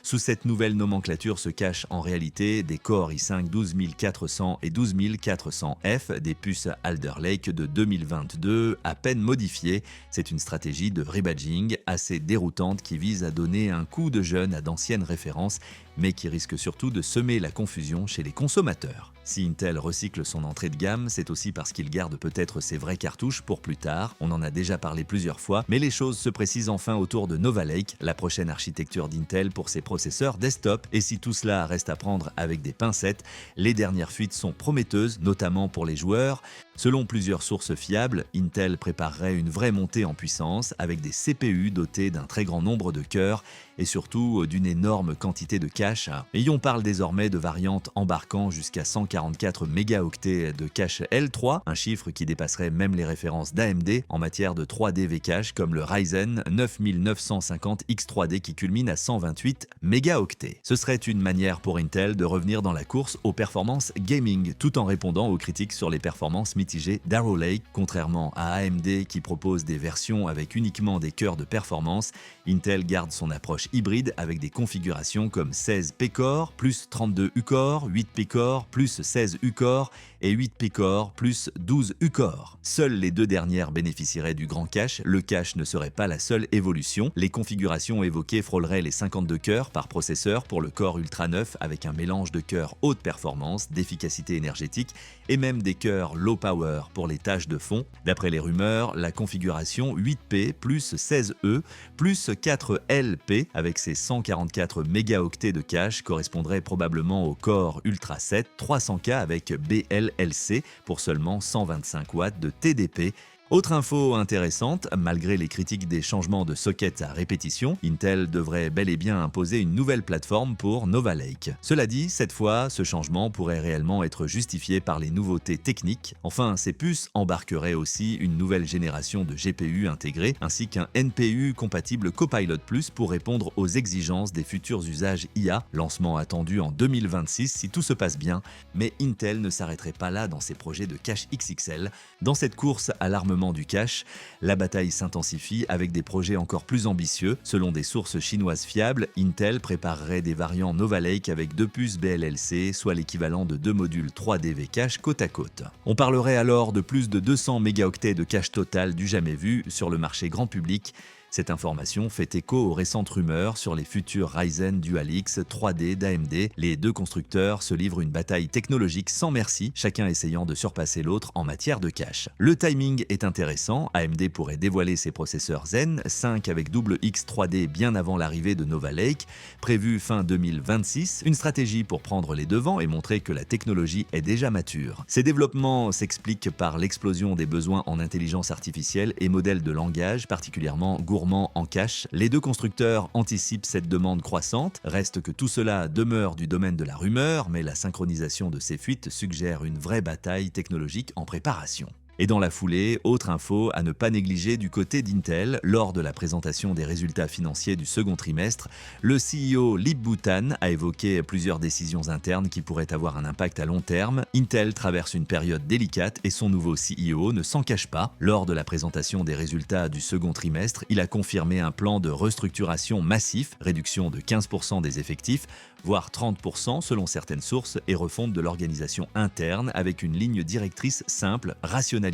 Sous cette nouvelle nomenclature se cachent en réalité des Core i5 12400 et 12400F, des puces Alder Lake de 2022 à peine modifiées. C'est une stratégie de rebadging assez déroutante qui vise à donner un coup de jeune à d'anciennes références, mais qui risque surtout de semer la confusion chez les consommateurs. Si Intel recycle son entrée de gamme, c'est aussi parce qu'il garde peut-être ses vraies cartouches pour plus tard. On en a déjà parlé plusieurs fois, mais les choses se précisent enfin autour de Nova Lake, la prochaine architecture d'Intel pour ses processeurs desktop. Et si tout cela reste à prendre avec des pincettes, les dernières fuites sont prometteuses, notamment pour les joueurs. Selon plusieurs sources fiables, Intel préparerait une vraie montée en puissance avec des CPU dotés d'un très grand nombre de cœurs et surtout d'une énorme quantité de cache. Et on parle désormais de variantes embarquant jusqu'à 144 mégaoctets de cache L3, un chiffre qui dépasserait même les références d'AMD en matière de 3D V-cache comme le Ryzen 9950 X3D qui culmine à 128 mégaoctets. Ce serait une manière pour Intel de revenir dans la course aux performances gaming tout en répondant aux critiques sur les performances mitigé d'Arrow Lake. Contrairement à AMD qui propose des versions avec uniquement des cœurs de performance, Intel garde son approche hybride avec des configurations comme 16 P-Core plus 32 U-Core, 8 P-Core plus 16 U-Core et 8 P-Core plus 12 U-Core. Seules les deux dernières bénéficieraient du grand cache. Le cache ne serait pas la seule évolution. Les configurations évoquées frôleraient les 52 cœurs par processeur pour le Core Ultra 9 avec un mélange de cœurs haute performance, d'efficacité énergétique et même des cœurs low power pour les tâches de fond. D'après les rumeurs, la configuration 8P plus 16E plus 4LP avec ses 144 mégaoctets de cache correspondrait probablement au Core Ultra 7 300K avec BLLC pour seulement 125 watts de TDP. Autre info intéressante, malgré les critiques des changements de sockets à répétition, Intel devrait bel et bien imposer une nouvelle plateforme pour Nova Lake. Cela dit, cette fois, ce changement pourrait réellement être justifié par les nouveautés techniques. Enfin, ces puces embarqueraient aussi une nouvelle génération de GPU intégrée, ainsi qu'un NPU compatible Copilot+ pour répondre aux exigences des futurs usages IA, lancement attendu en 2026 si tout se passe bien. Mais Intel ne s'arrêterait pas là dans ses projets de cache XXL. Dans cette course à l'armement du cache, la bataille s'intensifie avec des projets encore plus ambitieux. Selon des sources chinoises fiables, Intel préparerait des variants Nova Lake avec 2 puces BLLC, soit l'équivalent de 2 modules 3D V-Cache côte à côte. On parlerait alors de plus de 200 mégaoctets de cache total du jamais vu sur le marché grand public. Cette information fait écho aux récentes rumeurs sur les futurs Ryzen Dual-X 3D d'AMD. Les deux constructeurs se livrent une bataille technologique sans merci, chacun essayant de surpasser l'autre en matière de cache. Le timing est intéressant, AMD pourrait dévoiler ses processeurs Zen 5 avec double X 3D bien avant l'arrivée de Nova Lake, prévu fin 2026, une stratégie pour prendre les devants et montrer que la technologie est déjà mature. Ces développements s'expliquent par l'explosion des besoins en intelligence artificielle et modèles de langage particulièrement gourmands en cache. Les deux constructeurs anticipent cette demande croissante. Reste que tout cela demeure du domaine de la rumeur, mais la synchronisation de ces fuites suggère une vraie bataille technologique en préparation. Et dans la foulée, autre info à ne pas négliger du côté d'Intel, lors de la présentation des résultats financiers du second trimestre, le CEO Lip Bhutan a évoqué plusieurs décisions internes qui pourraient avoir un impact à long terme. Intel traverse une période délicate et son nouveau CEO ne s'en cache pas. Lors de la présentation des résultats du second trimestre, il a confirmé un plan de restructuration massif, réduction de 15% des effectifs, voire 30% selon certaines sources, et refonte de l'organisation interne avec une ligne directrice simple, rationalisée,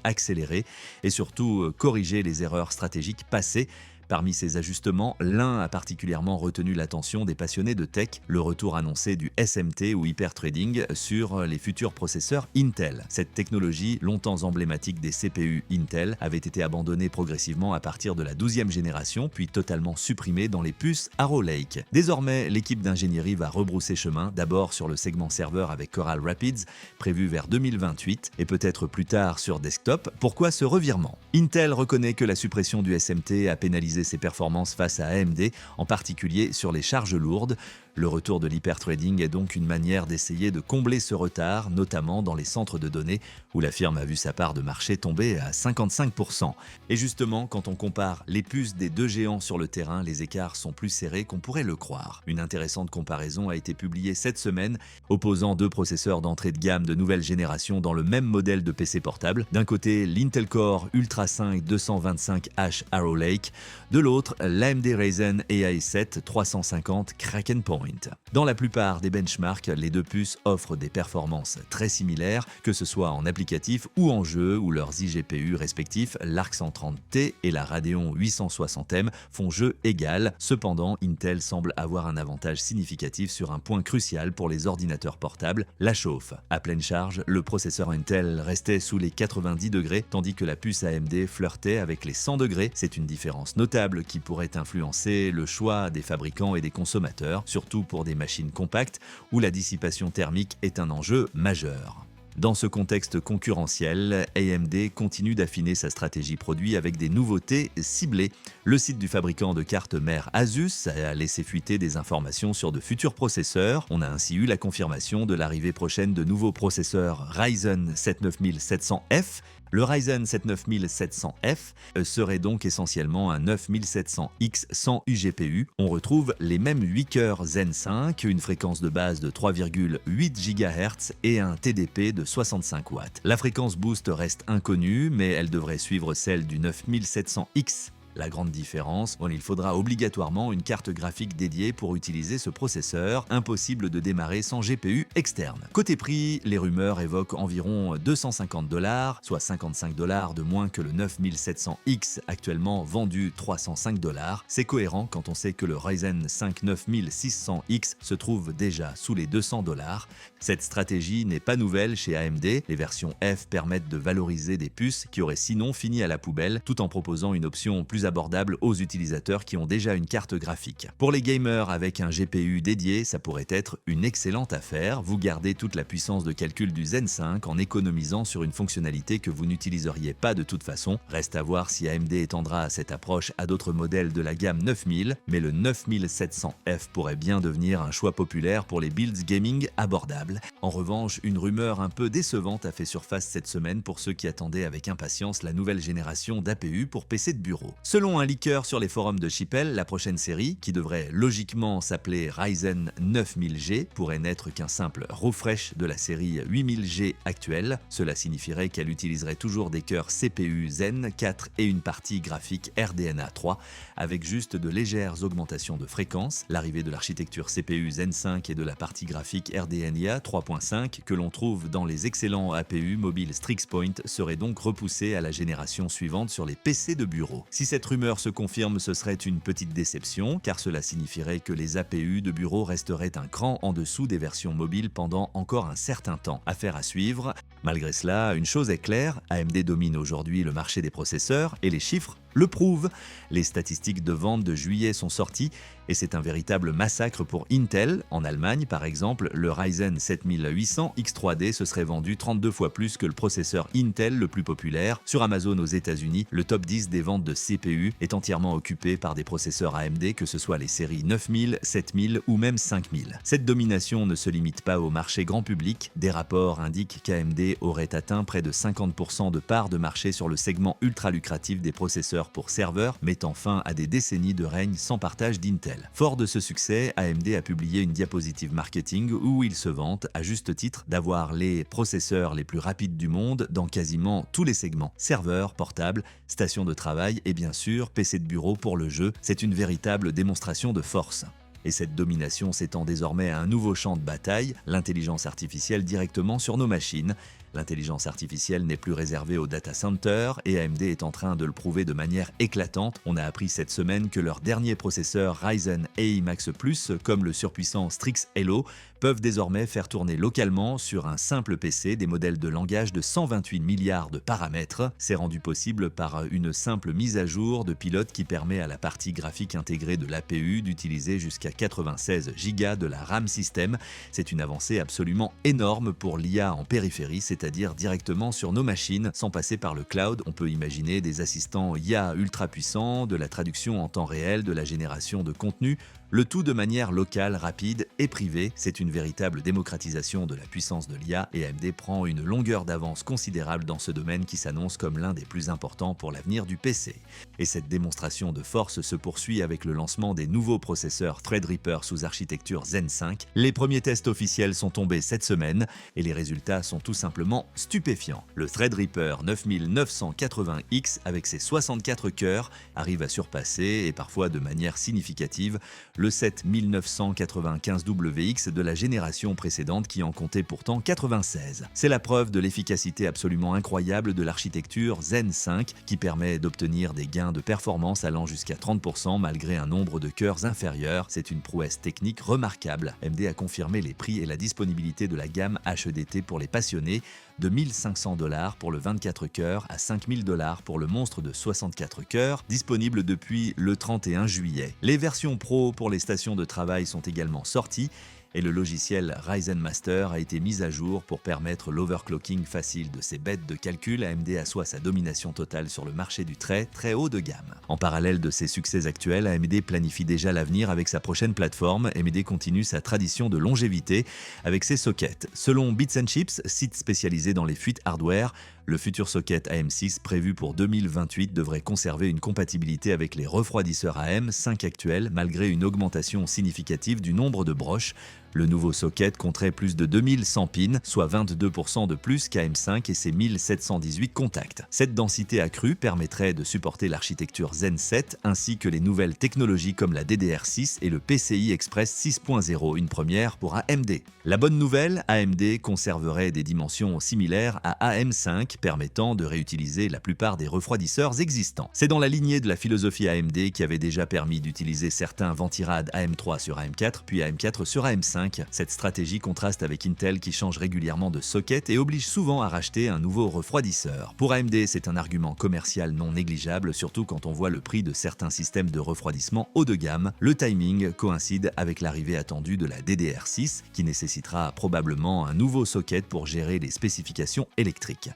accélérée et surtout corriger les erreurs stratégiques passées. Parmi ces ajustements, l'un a particulièrement retenu l'attention des passionnés de tech, le retour annoncé du SMT ou hyperthreading sur les futurs processeurs Intel. Cette technologie, longtemps emblématique des CPU Intel, avait été abandonnée progressivement à partir de la 12e génération, puis totalement supprimée dans les puces Arrow Lake. Désormais, l'équipe d'ingénierie va rebrousser chemin, d'abord sur le segment serveur avec Coral Rapids, prévu vers 2028, et peut-être plus tard sur desktop. Pourquoi ce revirement? Intel reconnaît que la suppression du SMT a pénalisé ses performances face à AMD, en particulier sur les charges lourdes. Le retour de l'hyperthreading est donc une manière d'essayer de combler ce retard, notamment dans les centres de données où la firme a vu sa part de marché tomber à 55%. Et justement, quand on compare les puces des deux géants sur le terrain, les écarts sont plus serrés qu'on pourrait le croire. Une intéressante comparaison a été publiée cette semaine, opposant deux processeurs d'entrée de gamme de nouvelle génération dans le même modèle de PC portable. D'un côté, l'Intel Core Ultra 5 225H Arrow Lake, de l'autre, l'AMD Ryzen AI 7 350 Kraken Point. Dans la plupart des benchmarks, les deux puces offrent des performances très similaires, que ce soit en applicatif ou en jeu, où leurs iGPU respectifs, l'Arc 130T et la Radeon 860M, font jeu égal. Cependant, Intel semble avoir un avantage significatif sur un point crucial pour les ordinateurs portables, la chauffe. À pleine charge, le processeur Intel restait sous les 90 degrés, tandis que la puce AMD flirtait avec les 100 degrés. C'est une différence notable qui pourrait influencer le choix des fabricants et des consommateurs, surtout pour des machines compactes où la dissipation thermique est un enjeu majeur. Dans ce contexte concurrentiel, AMD continue d'affiner sa stratégie produit avec des nouveautés ciblées. Le site du fabricant de cartes mères Asus a laissé fuiter des informations sur de futurs processeurs. On a ainsi eu la confirmation de l'arrivée prochaine de nouveaux processeurs Ryzen 7 9700F Le Ryzen 7 9700F serait donc essentiellement un 9700X sans uGPU. On retrouve les mêmes 8 cœurs Zen 5, une fréquence de base de 3,8 GHz et un TDP de 65 watts. La fréquence boost reste inconnue, mais elle devrait suivre celle du 9700X. La grande différence, il faudra obligatoirement une carte graphique dédiée pour utiliser ce processeur, impossible de démarrer sans GPU externe. Côté prix, les rumeurs évoquent environ 250$, soit 55$ de moins que le 9700X actuellement vendu 305$. C'est cohérent quand on sait que le Ryzen 5 9600X se trouve déjà sous les 200$. Cette stratégie n'est pas nouvelle chez AMD, les versions F permettent de valoriser des puces qui auraient sinon fini à la poubelle, tout en proposant une option plus abordable aux utilisateurs qui ont déjà une carte graphique. Pour les gamers avec un GPU dédié, ça pourrait être une excellente affaire. Vous gardez toute la puissance de calcul du Zen 5 en économisant sur une fonctionnalité que vous n'utiliseriez pas de toute façon. Reste à voir si AMD étendra cette approche à d'autres modèles de la gamme 9000, mais le 9700F pourrait bien devenir un choix populaire pour les builds gaming abordables. En revanche, une rumeur un peu décevante a fait surface cette semaine pour ceux qui attendaient avec impatience la nouvelle génération d'APU pour PC de bureau. Selon un leaker sur les forums de Chippel, la prochaine série, qui devrait logiquement s'appeler Ryzen 9000G, pourrait n'être qu'un simple refresh de la série 8000G actuelle. Cela signifierait qu'elle utiliserait toujours des cœurs CPU Zen 4 et une partie graphique RDNA 3, avec juste de légères augmentations de fréquence. L'arrivée de l'architecture CPU Zen 5 et de la partie graphique RDNA 3.5 que l'on trouve dans les excellents APU mobiles Strix Point serait donc repoussée à la génération suivante sur les PC de bureau. Si cette rumeur se confirme, ce serait une petite déception, car cela signifierait que les APU de bureau resteraient un cran en dessous des versions mobiles pendant encore un certain temps. Affaire à suivre. Malgré cela, une chose est claire, AMD domine aujourd'hui le marché des processeurs et les chiffres le prouvent. Les statistiques de vente de juillet sont sorties et c'est un véritable massacre pour Intel. En Allemagne, par exemple, le Ryzen 7800 X3D se serait vendu 32 fois plus que le processeur Intel le plus populaire. Sur Amazon aux États-Unis, le top 10 des ventes de CPU est entièrement occupé par des processeurs AMD, que ce soit les séries 9000, 7000 ou même 5000. Cette domination ne se limite pas au marché grand public. Des rapports indiquent qu'AMD aurait atteint près de 50% de part de marché sur le segment ultra lucratif des processeurs pour serveurs, mettant fin à des décennies de règne sans partage d'Intel. Fort de ce succès, AMD a publié une diapositive marketing où il se vante, à juste titre, d'avoir les processeurs les plus rapides du monde dans quasiment tous les segments. Serveurs, portables, stations de travail et bien sûr PC de bureau pour le jeu. C'est une véritable démonstration de force. Et cette domination s'étend désormais à un nouveau champ de bataille, l'intelligence artificielle directement sur nos machines. L'intelligence artificielle n'est plus réservée aux data centers et AMD est en train de le prouver de manière éclatante. On a appris cette semaine que leurs derniers processeurs Ryzen AI Max Plus, comme le surpuissant Strix Hello, peuvent désormais faire tourner localement sur un simple PC des modèles de langage de 128 milliards de paramètres. C'est rendu possible par une simple mise à jour de pilote qui permet à la partie graphique intégrée de l'APU d'utiliser jusqu'à 96 Go de la RAM system. C'est une avancée absolument énorme pour l'IA en périphérie, c'est-à-dire directement sur nos machines, sans passer par le cloud. On peut imaginer des assistants IA ultra puissants, de la traduction en temps réel, de la génération de contenu, le tout de manière locale, rapide et privée. C'est une véritable démocratisation de la puissance de l'IA et AMD prend une longueur d'avance considérable dans ce domaine qui s'annonce comme l'un des plus importants pour l'avenir du PC. Et cette démonstration de force se poursuit avec le lancement des nouveaux processeurs Threadripper sous architecture Zen 5. Les premiers tests officiels sont tombés cette semaine et les résultats sont tout simplement stupéfiants. Le Threadripper 9980X avec ses 64 cœurs arrive à surpasser, et parfois de manière significative, le 7995WX de la génération précédente qui en comptait pourtant 96. C'est la preuve de l'efficacité absolument incroyable de l'architecture Zen 5 qui permet d'obtenir des gains de performance allant jusqu'à 30% malgré un nombre de cœurs inférieur. C'est une prouesse technique remarquable. AMD a confirmé les prix et la disponibilité de la gamme HEDT pour les passionnés, de 1500$ pour le 24 cœurs à 5000$ pour le monstre de 64 cœurs, disponible depuis le 31 juillet. Les versions Pro pour les stations de travail sont également sorties Et le logiciel Ryzen Master a été mis à jour pour permettre l'overclocking facile de ces bêtes de calcul. AMD assoit sa domination totale sur le marché du très haut de gamme. En parallèle de ses succès actuels, AMD planifie déjà l'avenir avec sa prochaine plateforme. AMD continue sa tradition de longévité avec ses sockets. Selon Bits & Chips, site spécialisé dans les fuites hardware, le futur socket AM6 prévu pour 2028 devrait conserver une compatibilité avec les refroidisseurs AM5 actuels malgré une augmentation significative du nombre de broches. Le nouveau socket compterait plus de 2100 pins, soit 22% de plus qu'AM5 et ses 1718 contacts. Cette densité accrue permettrait de supporter l'architecture Zen 7 ainsi que les nouvelles technologies comme la DDR6 et le PCI Express 6.0, une première pour AMD. La bonne nouvelle, AMD conserverait des dimensions similaires à AM5, permettant de réutiliser la plupart des refroidisseurs existants. C'est dans la lignée de la philosophie AMD qui avait déjà permis d'utiliser certains ventirades AM3 sur AM4 puis AM4 sur AM5. Cette stratégie contraste avec Intel qui change régulièrement de socket et oblige souvent à racheter un nouveau refroidisseur. Pour AMD, c'est un argument commercial non négligeable, surtout quand on voit le prix de certains systèmes de refroidissement haut de gamme. Le timing coïncide avec l'arrivée attendue de la DDR6 qui nécessitera probablement un nouveau socket pour gérer les spécifications électriques.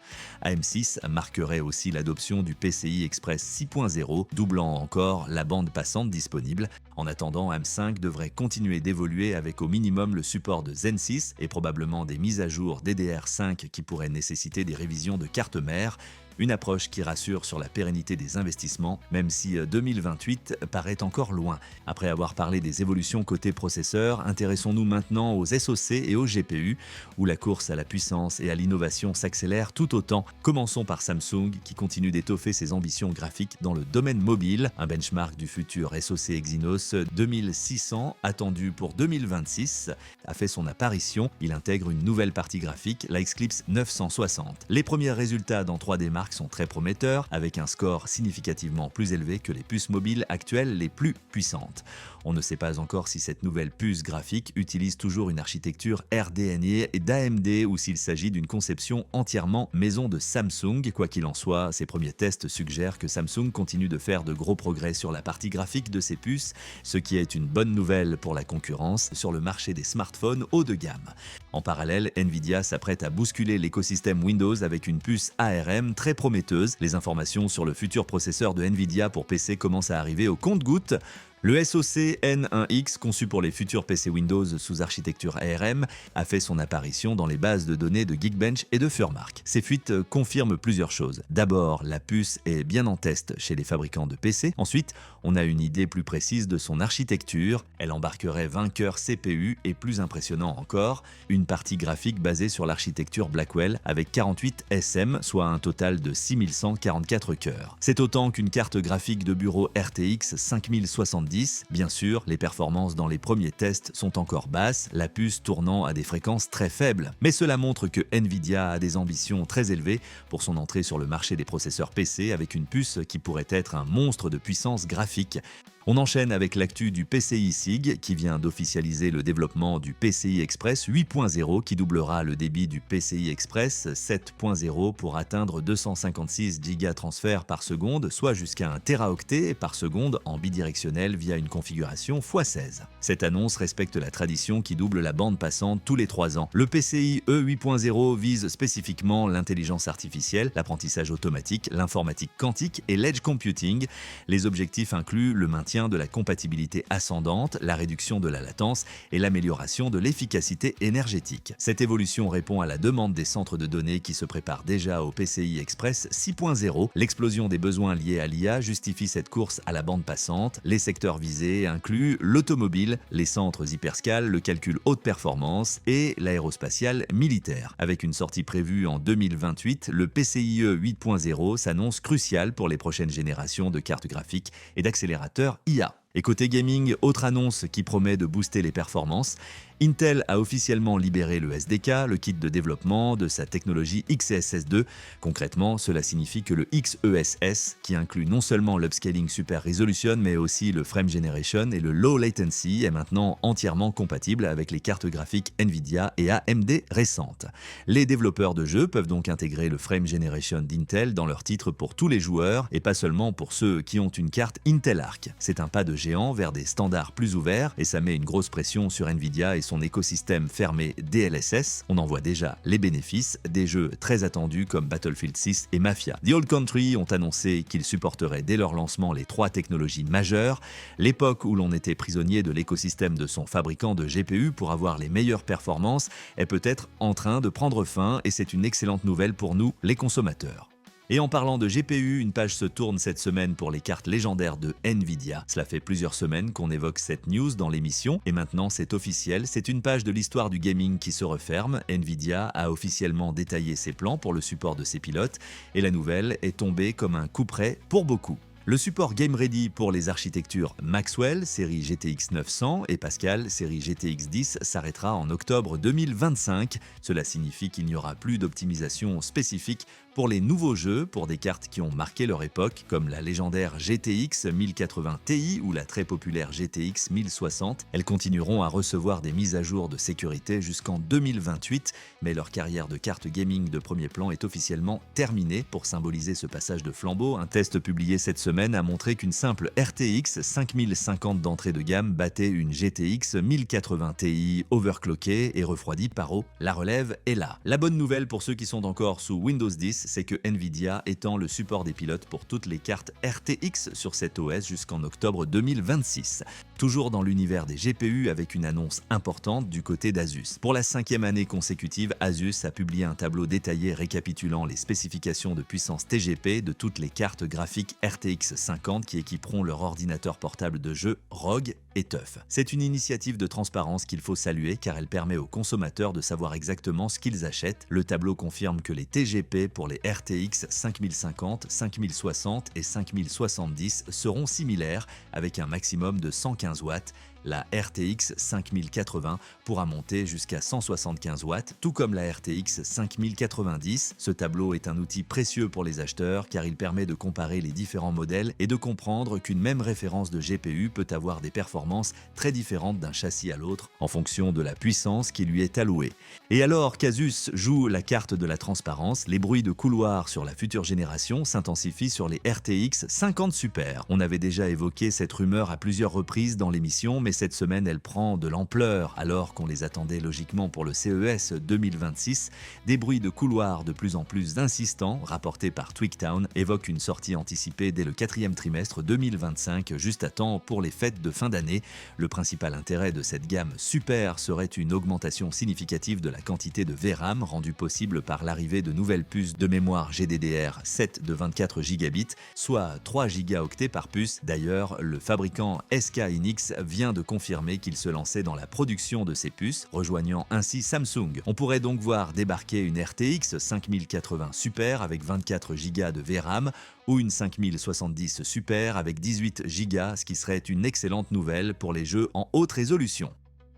AM6 marquerait aussi l'adoption du PCI Express 6.0, doublant encore la bande passante disponible. En attendant, AM5 devrait continuer d'évoluer avec au minimum le support de Zen 6 et probablement des mises à jour DDR5 qui pourraient nécessiter des révisions de carte mère. Une approche qui rassure sur la pérennité des investissements, même si 2028 paraît encore loin. Après avoir parlé des évolutions côté processeur, intéressons-nous maintenant aux SoC et aux GPU, où la course à la puissance et à l'innovation s'accélère tout autant. Commençons par Samsung, qui continue d'étoffer ses ambitions graphiques dans le domaine mobile. Un benchmark du futur SoC Exynos 2600, attendu pour 2026, a fait son apparition. Il intègre une nouvelle partie graphique, la Xclipse 960. Les premiers résultats dans 3D Mark sont très prometteurs, avec un score significativement plus élevé que les puces mobiles actuelles les plus puissantes. On ne sait pas encore si cette nouvelle puce graphique utilise toujours une architecture RDNA et d'AMD ou s'il s'agit d'une conception entièrement maison de Samsung. Quoi qu'il en soit, ces premiers tests suggèrent que Samsung continue de faire de gros progrès sur la partie graphique de ses puces, ce qui est une bonne nouvelle pour la concurrence sur le marché des smartphones haut de gamme. En parallèle, Nvidia s'apprête à bousculer l'écosystème Windows avec une puce ARM très prometteuse. Les informations sur le futur processeur de Nvidia pour PC commencent à arriver au compte-gouttes. Le SoC N1X, conçu pour les futurs PC Windows sous architecture ARM, a fait son apparition dans les bases de données de Geekbench et de Furmark. Ces fuites confirment plusieurs choses. D'abord, la puce est bien en test chez les fabricants de PC. Ensuite, on a une idée plus précise de son architecture. Elle embarquerait 20 cœurs CPU et, plus impressionnant encore, une partie graphique basée sur l'architecture Blackwell avec 48 SM, soit un total de 6144 cœurs. C'est autant qu'une carte graphique de bureau RTX 5070. Bien sûr, les performances dans les premiers tests sont encore basses, la puce tournant à des fréquences très faibles. Mais cela montre que Nvidia a des ambitions très élevées pour son entrée sur le marché des processeurs PC avec une puce qui pourrait être un monstre de puissance graphique. On enchaîne avec l'actu du PCI SIG qui vient d'officialiser le développement du PCI Express 8.0 qui doublera le débit du PCI Express 7.0 pour atteindre 256 gigatransferts par seconde, soit jusqu'à 1 teraoctet par seconde en bidirectionnel via une configuration x16. Cette annonce respecte la tradition qui double la bande passante tous les 3 ans. Le PCI E8.0 vise spécifiquement l'intelligence artificielle, l'apprentissage automatique, l'informatique quantique et l'edge computing. Les objectifs incluent le maintien de la compatibilité ascendante, la réduction de la latence et l'amélioration de l'efficacité énergétique. Cette évolution répond à la demande des centres de données qui se préparent déjà au PCI Express 6.0. L'explosion des besoins liés à l'IA justifie cette course à la bande passante. Les secteurs visés incluent l'automobile, les centres hyperscales, le calcul haute performance et l'aérospatiale militaire. Avec une sortie prévue en 2028, le PCIe 8.0 s'annonce crucial pour les prochaines générations de cartes graphiques et d'accélérateurs IA. Et côté gaming, autre annonce qui promet de booster les performances, Intel a officiellement libéré le SDK, le kit de développement de sa technologie XeSS2. Concrètement, cela signifie que le XeSS, qui inclut non seulement l'upscaling Super Resolution mais aussi le Frame Generation et le Low Latency, est maintenant entièrement compatible avec les cartes graphiques Nvidia et AMD récentes. Les développeurs de jeux peuvent donc intégrer le Frame Generation d'Intel dans leurs titres pour tous les joueurs et pas seulement pour ceux qui ont une carte Intel Arc. C'est un pas de géants vers des standards plus ouverts et ça met une grosse pression sur Nvidia et son écosystème fermé DLSS. On en voit déjà les bénéfices, des jeux très attendus comme Battlefield 6 et Mafia. The Old Country ont annoncé qu'ils supporteraient dès leur lancement les 3 technologies majeures. L'époque où l'on était prisonnier de l'écosystème de son fabricant de GPU pour avoir les meilleures performances est peut-être en train de prendre fin et c'est une excellente nouvelle pour nous, les consommateurs. Et en parlant de GPU, une page se tourne cette semaine pour les cartes légendaires de Nvidia. Cela fait plusieurs semaines qu'on évoque cette news dans l'émission et maintenant c'est officiel, c'est une page de l'histoire du gaming qui se referme. Nvidia a officiellement détaillé ses plans pour le support de ses pilotes et la nouvelle est tombée comme un coup près pour beaucoup. Le support Game Ready pour les architectures Maxwell, série GTX 900 et Pascal, série GTX 10 s'arrêtera en octobre 2025. Cela signifie qu'il n'y aura plus d'optimisation spécifique pour les nouveaux jeux, pour des cartes qui ont marqué leur époque, comme la légendaire GTX 1080 Ti ou la très populaire GTX 1060. Elles continueront à recevoir des mises à jour de sécurité jusqu'en 2028, mais leur carrière de carte gaming de premier plan est officiellement terminée. Pour symboliser ce passage de flambeau, un test publié cette semaine a montré qu'une simple RTX 5050 d'entrée de gamme battait une GTX 1080 Ti overclockée et refroidie par eau. La relève est là. La bonne nouvelle pour ceux qui sont encore sous Windows 10, c'est que Nvidia étend le support des pilotes pour toutes les cartes RTX sur cet OS jusqu'en octobre 2026. Toujours dans l'univers des GPU avec une annonce importante du côté d'Asus. Pour la 5e année consécutive, Asus a publié un tableau détaillé récapitulant les spécifications de puissance TGP de toutes les cartes graphiques RTX 50 qui équiperont leur ordinateur portable de jeu ROG et TUF. C'est une initiative de transparence qu'il faut saluer car elle permet aux consommateurs de savoir exactement ce qu'ils achètent. Le tableau confirme que les TGP pour les RTX 5050, 5060 et 5070 seront similaires avec un maximum de 115 watts. La RTX 5080 pourra monter jusqu'à 175 watts, tout comme la RTX 5090. Ce tableau est un outil précieux pour les acheteurs car il permet de comparer les différents modèles et de comprendre qu'une même référence de GPU peut avoir des performances très différentes d'un châssis à l'autre en fonction de la puissance qui lui est allouée. Et alors qu'Asus joue la carte de la transparence, les bruits de couloir sur la future génération s'intensifient sur les RTX 50 Super. On avait déjà évoqué cette rumeur à plusieurs reprises dans l'émission, mais cette semaine elle prend de l'ampleur alors qu'on les attendait logiquement pour le CES 2026. Des bruits de couloir de plus en plus insistants, rapportés par Tweaktown, évoquent une sortie anticipée dès le 4e trimestre 2025, juste à temps pour les fêtes de fin d'année. Le principal intérêt de cette gamme Super serait une augmentation significative de la quantité de VRAM rendue possible par l'arrivée de nouvelles puces de mémoire GDDR7 de 24 Gb, soit 3 Go par puce. D'ailleurs, le fabricant SK Hynix vient de confirmer qu'il se lançait dans la production de ces puces, rejoignant ainsi Samsung. On pourrait donc voir débarquer une RTX 5080 Super avec 24 Go de VRAM ou une 5070 Super avec 18 Go, ce qui serait une excellente nouvelle pour les jeux en haute résolution.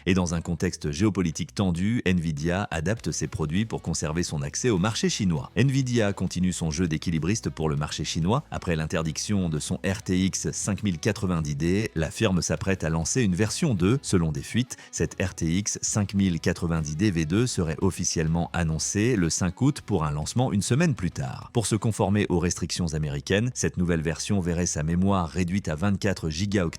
Et dans un contexte géopolitique tendu, Nvidia adapte ses produits pour conserver son accès au marché chinois. Nvidia continue son jeu d'équilibriste pour le marché chinois. Après l'interdiction de son RTX 5090D, la firme s'apprête à lancer une version 2. Selon des fuites, cette RTX 5090D V2 serait officiellement annoncée le 5 août pour un lancement une semaine plus tard. Pour se conformer aux restrictions américaines, cette nouvelle version verrait sa mémoire réduite à 24 Go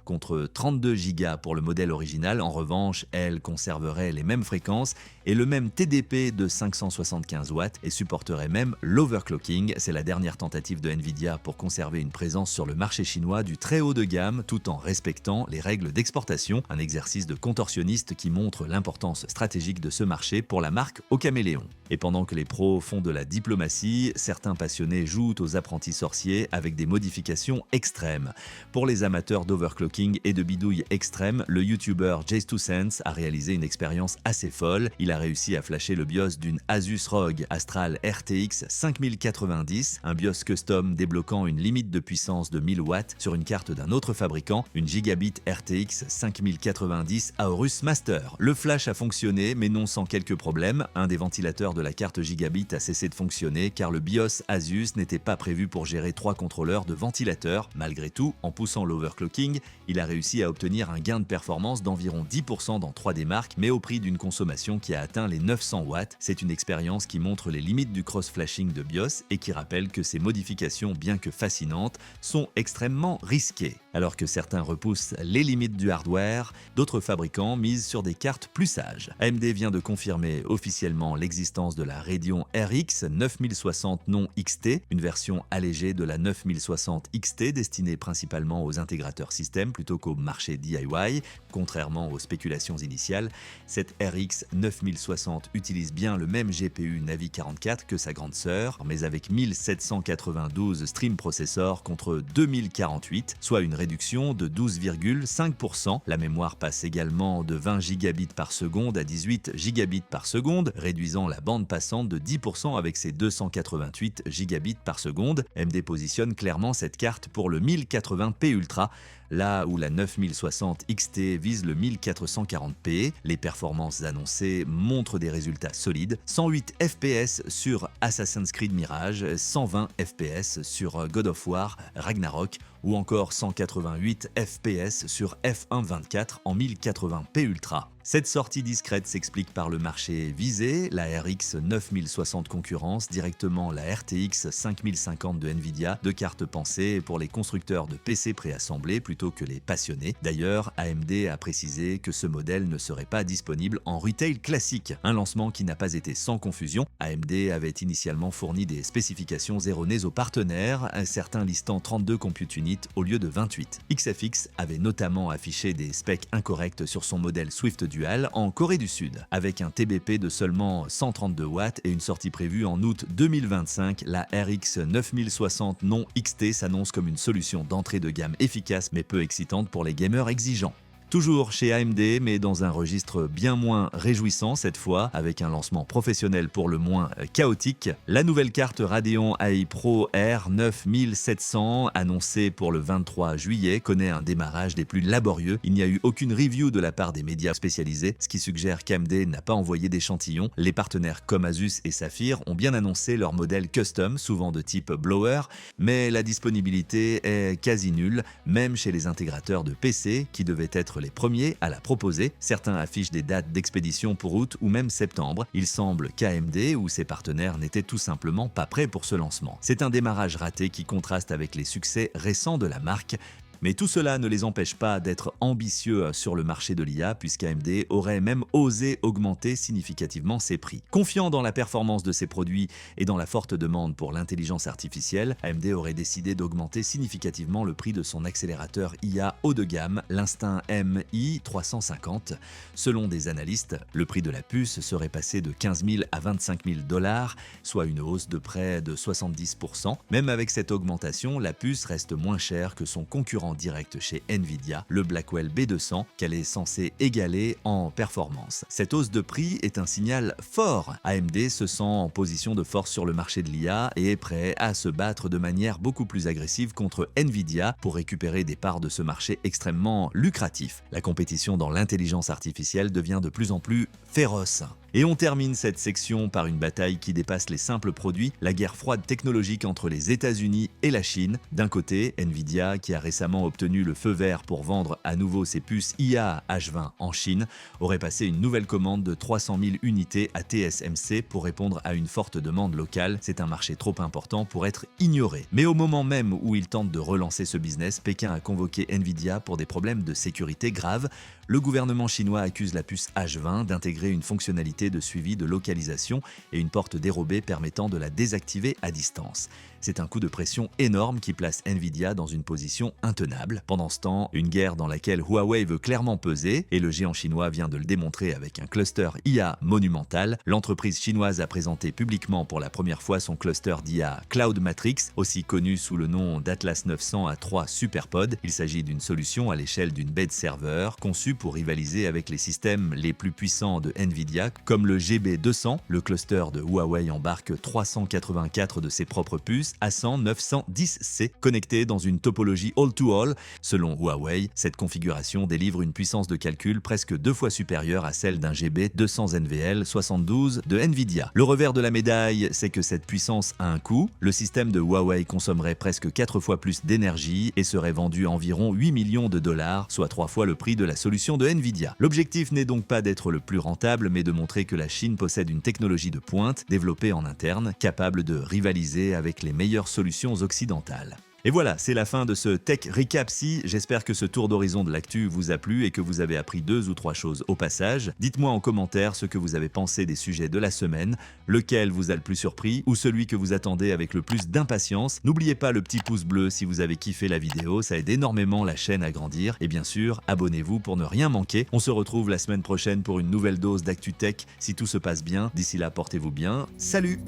contre 32 Go pour le modèle original. En revanche, elle conserverait les mêmes fréquences et le même TDP de 575 watts et supporterait même l'overclocking. C'est la dernière tentative de Nvidia pour conserver une présence sur le marché chinois du très haut de gamme tout en respectant les règles d'exportation. Un exercice de contorsionniste qui montre l'importance stratégique de ce marché pour la marque au caméléon. Et pendant que les pros font de la diplomatie, certains passionnés jouent aux apprentis sorciers avec des modifications extrêmes. Pour les amateurs d'overclocking et de bidouilles extrêmes, le YouTuber Jace2Sense a réalisé une expérience assez folle. Il a réussi à flasher le BIOS d'une Asus ROG Astral RTX 5090, un BIOS custom débloquant une limite de puissance de 1000 watts sur une carte d'un autre fabricant, une Gigabit RTX 5090 Aorus Master. Le flash a fonctionné, mais non sans quelques problèmes. Un des ventilateurs de la carte Gigabit a cessé de fonctionner car le BIOS Asus n'était pas prévu pour gérer 3 contrôleurs de ventilateurs. Malgré tout, en poussant l'overclocking, il a réussi à obtenir un gain de performance d'environ 10% dans 3 des marques, mais au prix d'une consommation qui a atteint les 900 watts. C'est une expérience qui montre les limites du cross-flashing de BIOS et qui rappelle que ces modifications, bien que fascinantes, sont extrêmement risquées. Alors que certains repoussent les limites du hardware, d'autres fabricants misent sur des cartes plus sages. AMD vient de confirmer officiellement l'existence de la Radeon RX 9060 non XT, une version allégée de la 9060 XT destinée principalement aux intégrateurs système plutôt qu'au marché DIY. Contrairement aux spéculations initiales, cette RX 9060 utilise bien le même GPU Navi 44 que sa grande sœur, mais avec 1792 stream processors contre 2048, soit une réduction de 12,5%. La mémoire passe également de 20 gigabits par seconde à 18 gigabits par seconde, réduisant la bande passante de 10% avec ses 288 gigabits par seconde. AMD positionne clairement cette carte pour le 1080p Ultra, là où la 9060 XT vise le 1440p. Les performances annoncées montrent des résultats solides: 108 FPS sur Assassin's Creed Mirage, 120 FPS sur God of War Ragnarok ou encore 188 FPS sur F1 24 en 1080p Ultra. Cette sortie discrète s'explique par le marché visé. La RX 9060 concurrence directement la RTX 5050 de Nvidia, deux cartes pensées pour les constructeurs de PC préassemblés plutôt que les passionnés. D'ailleurs, AMD a précisé que ce modèle ne serait pas disponible en retail classique, un lancement qui n'a pas été sans confusion. AMD avait initialement fourni des spécifications erronées aux partenaires, certains listant 32 compute units au lieu de 28. XFX avait notamment affiché des specs incorrects sur son modèle Swift Dual en Corée du Sud. Avec un TBP de seulement 132 watts et une sortie prévue en août 2025, la RX 9060 non XT s'annonce comme une solution d'entrée de gamme efficace mais peu excitante pour les gamers exigeants. Toujours chez AMD, mais dans un registre bien moins réjouissant cette fois, avec un lancement professionnel pour le moins chaotique. La nouvelle carte Radeon AI Pro R 9700, annoncée pour le 23 juillet, connaît un démarrage des plus laborieux. Il n'y a eu aucune review de la part des médias spécialisés, ce qui suggère qu'AMD n'a pas envoyé d'échantillons. Les partenaires comme Asus et Saphir ont bien annoncé leur modèle custom, souvent de type blower, mais la disponibilité est quasi nulle, même chez les intégrateurs de PC qui devaient être les premiers à la proposer. Certains affichent des dates d'expédition pour août ou même septembre. Il semble qu'AMD ou ses partenaires n'étaient tout simplement pas prêts pour ce lancement. C'est un démarrage raté qui contraste avec les succès récents de la marque. Mais tout cela ne les empêche pas d'être ambitieux sur le marché de l'IA, puisqu'AMD aurait même osé augmenter significativement ses prix. Confiant dans la performance de ses produits et dans la forte demande pour l'intelligence artificielle, AMD aurait décidé d'augmenter significativement le prix de son accélérateur IA haut de gamme, l'Instinct MI 350. Selon des analystes, le prix de la puce serait passé de 15 000 à 25 000 $, soit une hausse de près de 70%. Même avec cette augmentation, la puce reste moins chère que son concurrent direct chez Nvidia, le Blackwell B200, qu'elle est censée égaler en performance. Cette hausse de prix est un signal fort. AMD se sent en position de force sur le marché de l'IA et est prêt à se battre de manière beaucoup plus agressive contre Nvidia pour récupérer des parts de ce marché extrêmement lucratif. La compétition dans l'intelligence artificielle devient de plus en plus féroce. Et on termine cette section par une bataille qui dépasse les simples produits, la guerre froide technologique entre les États-Unis et la Chine. D'un côté, Nvidia, qui a récemment obtenu le feu vert pour vendre à nouveau ses puces IA H20 en Chine, aurait passé une nouvelle commande de 300 000 unités à TSMC pour répondre à une forte demande locale. C'est un marché trop important pour être ignoré. Mais au moment même où il tente de relancer ce business, Pékin a convoqué Nvidia pour des problèmes de sécurité graves. Le gouvernement chinois accuse la puce H20 d'intégrer une fonctionnalité de suivi de localisation et une porte dérobée permettant de la désactiver à distance. C'est un coup de pression énorme qui place Nvidia dans une position intenable. Pendant ce temps, une guerre dans laquelle Huawei veut clairement peser, et le géant chinois vient de le démontrer avec un cluster IA monumental. L'entreprise chinoise a présenté publiquement pour la première fois son cluster d'IA Cloud Matrix, aussi connu sous le nom d'Atlas 900 à 3 Superpod. Il s'agit d'une solution à l'échelle d'une baie de serveur conçue pour rivaliser avec les systèmes les plus puissants de Nvidia, comme le GB200. Le cluster de Huawei embarque 384 de ses propres puces A100-910C connectées dans une topologie all-to-all. Selon Huawei, cette configuration délivre une puissance de calcul presque 2 fois supérieure à celle d'un GB200 NVL72 de Nvidia. Le revers de la médaille, c'est que cette puissance a un coût. Le système de Huawei consommerait presque 4 fois plus d'énergie et serait vendu à environ 8 millions de dollars, soit 3 fois le prix de la solution de Nvidia. L'objectif n'est donc pas d'être le plus rentable, mais de montrer que la Chine possède une technologie de pointe, développée en interne, capable de rivaliser avec les meilleures solutions occidentales. Et voilà, c'est la fin de ce Tech Recap Si. J'espère que ce tour d'horizon de l'actu vous a plu et que vous avez appris 2 ou 3 choses au passage. Dites-moi en commentaire ce que vous avez pensé des sujets de la semaine, lequel vous a le plus surpris ou celui que vous attendez avec le plus d'impatience. N'oubliez pas le petit pouce bleu si vous avez kiffé la vidéo, ça aide énormément la chaîne à grandir. Et bien sûr, abonnez-vous pour ne rien manquer. On se retrouve la semaine prochaine pour une nouvelle dose d'actu tech si tout se passe bien. D'ici là, portez-vous bien. Salut!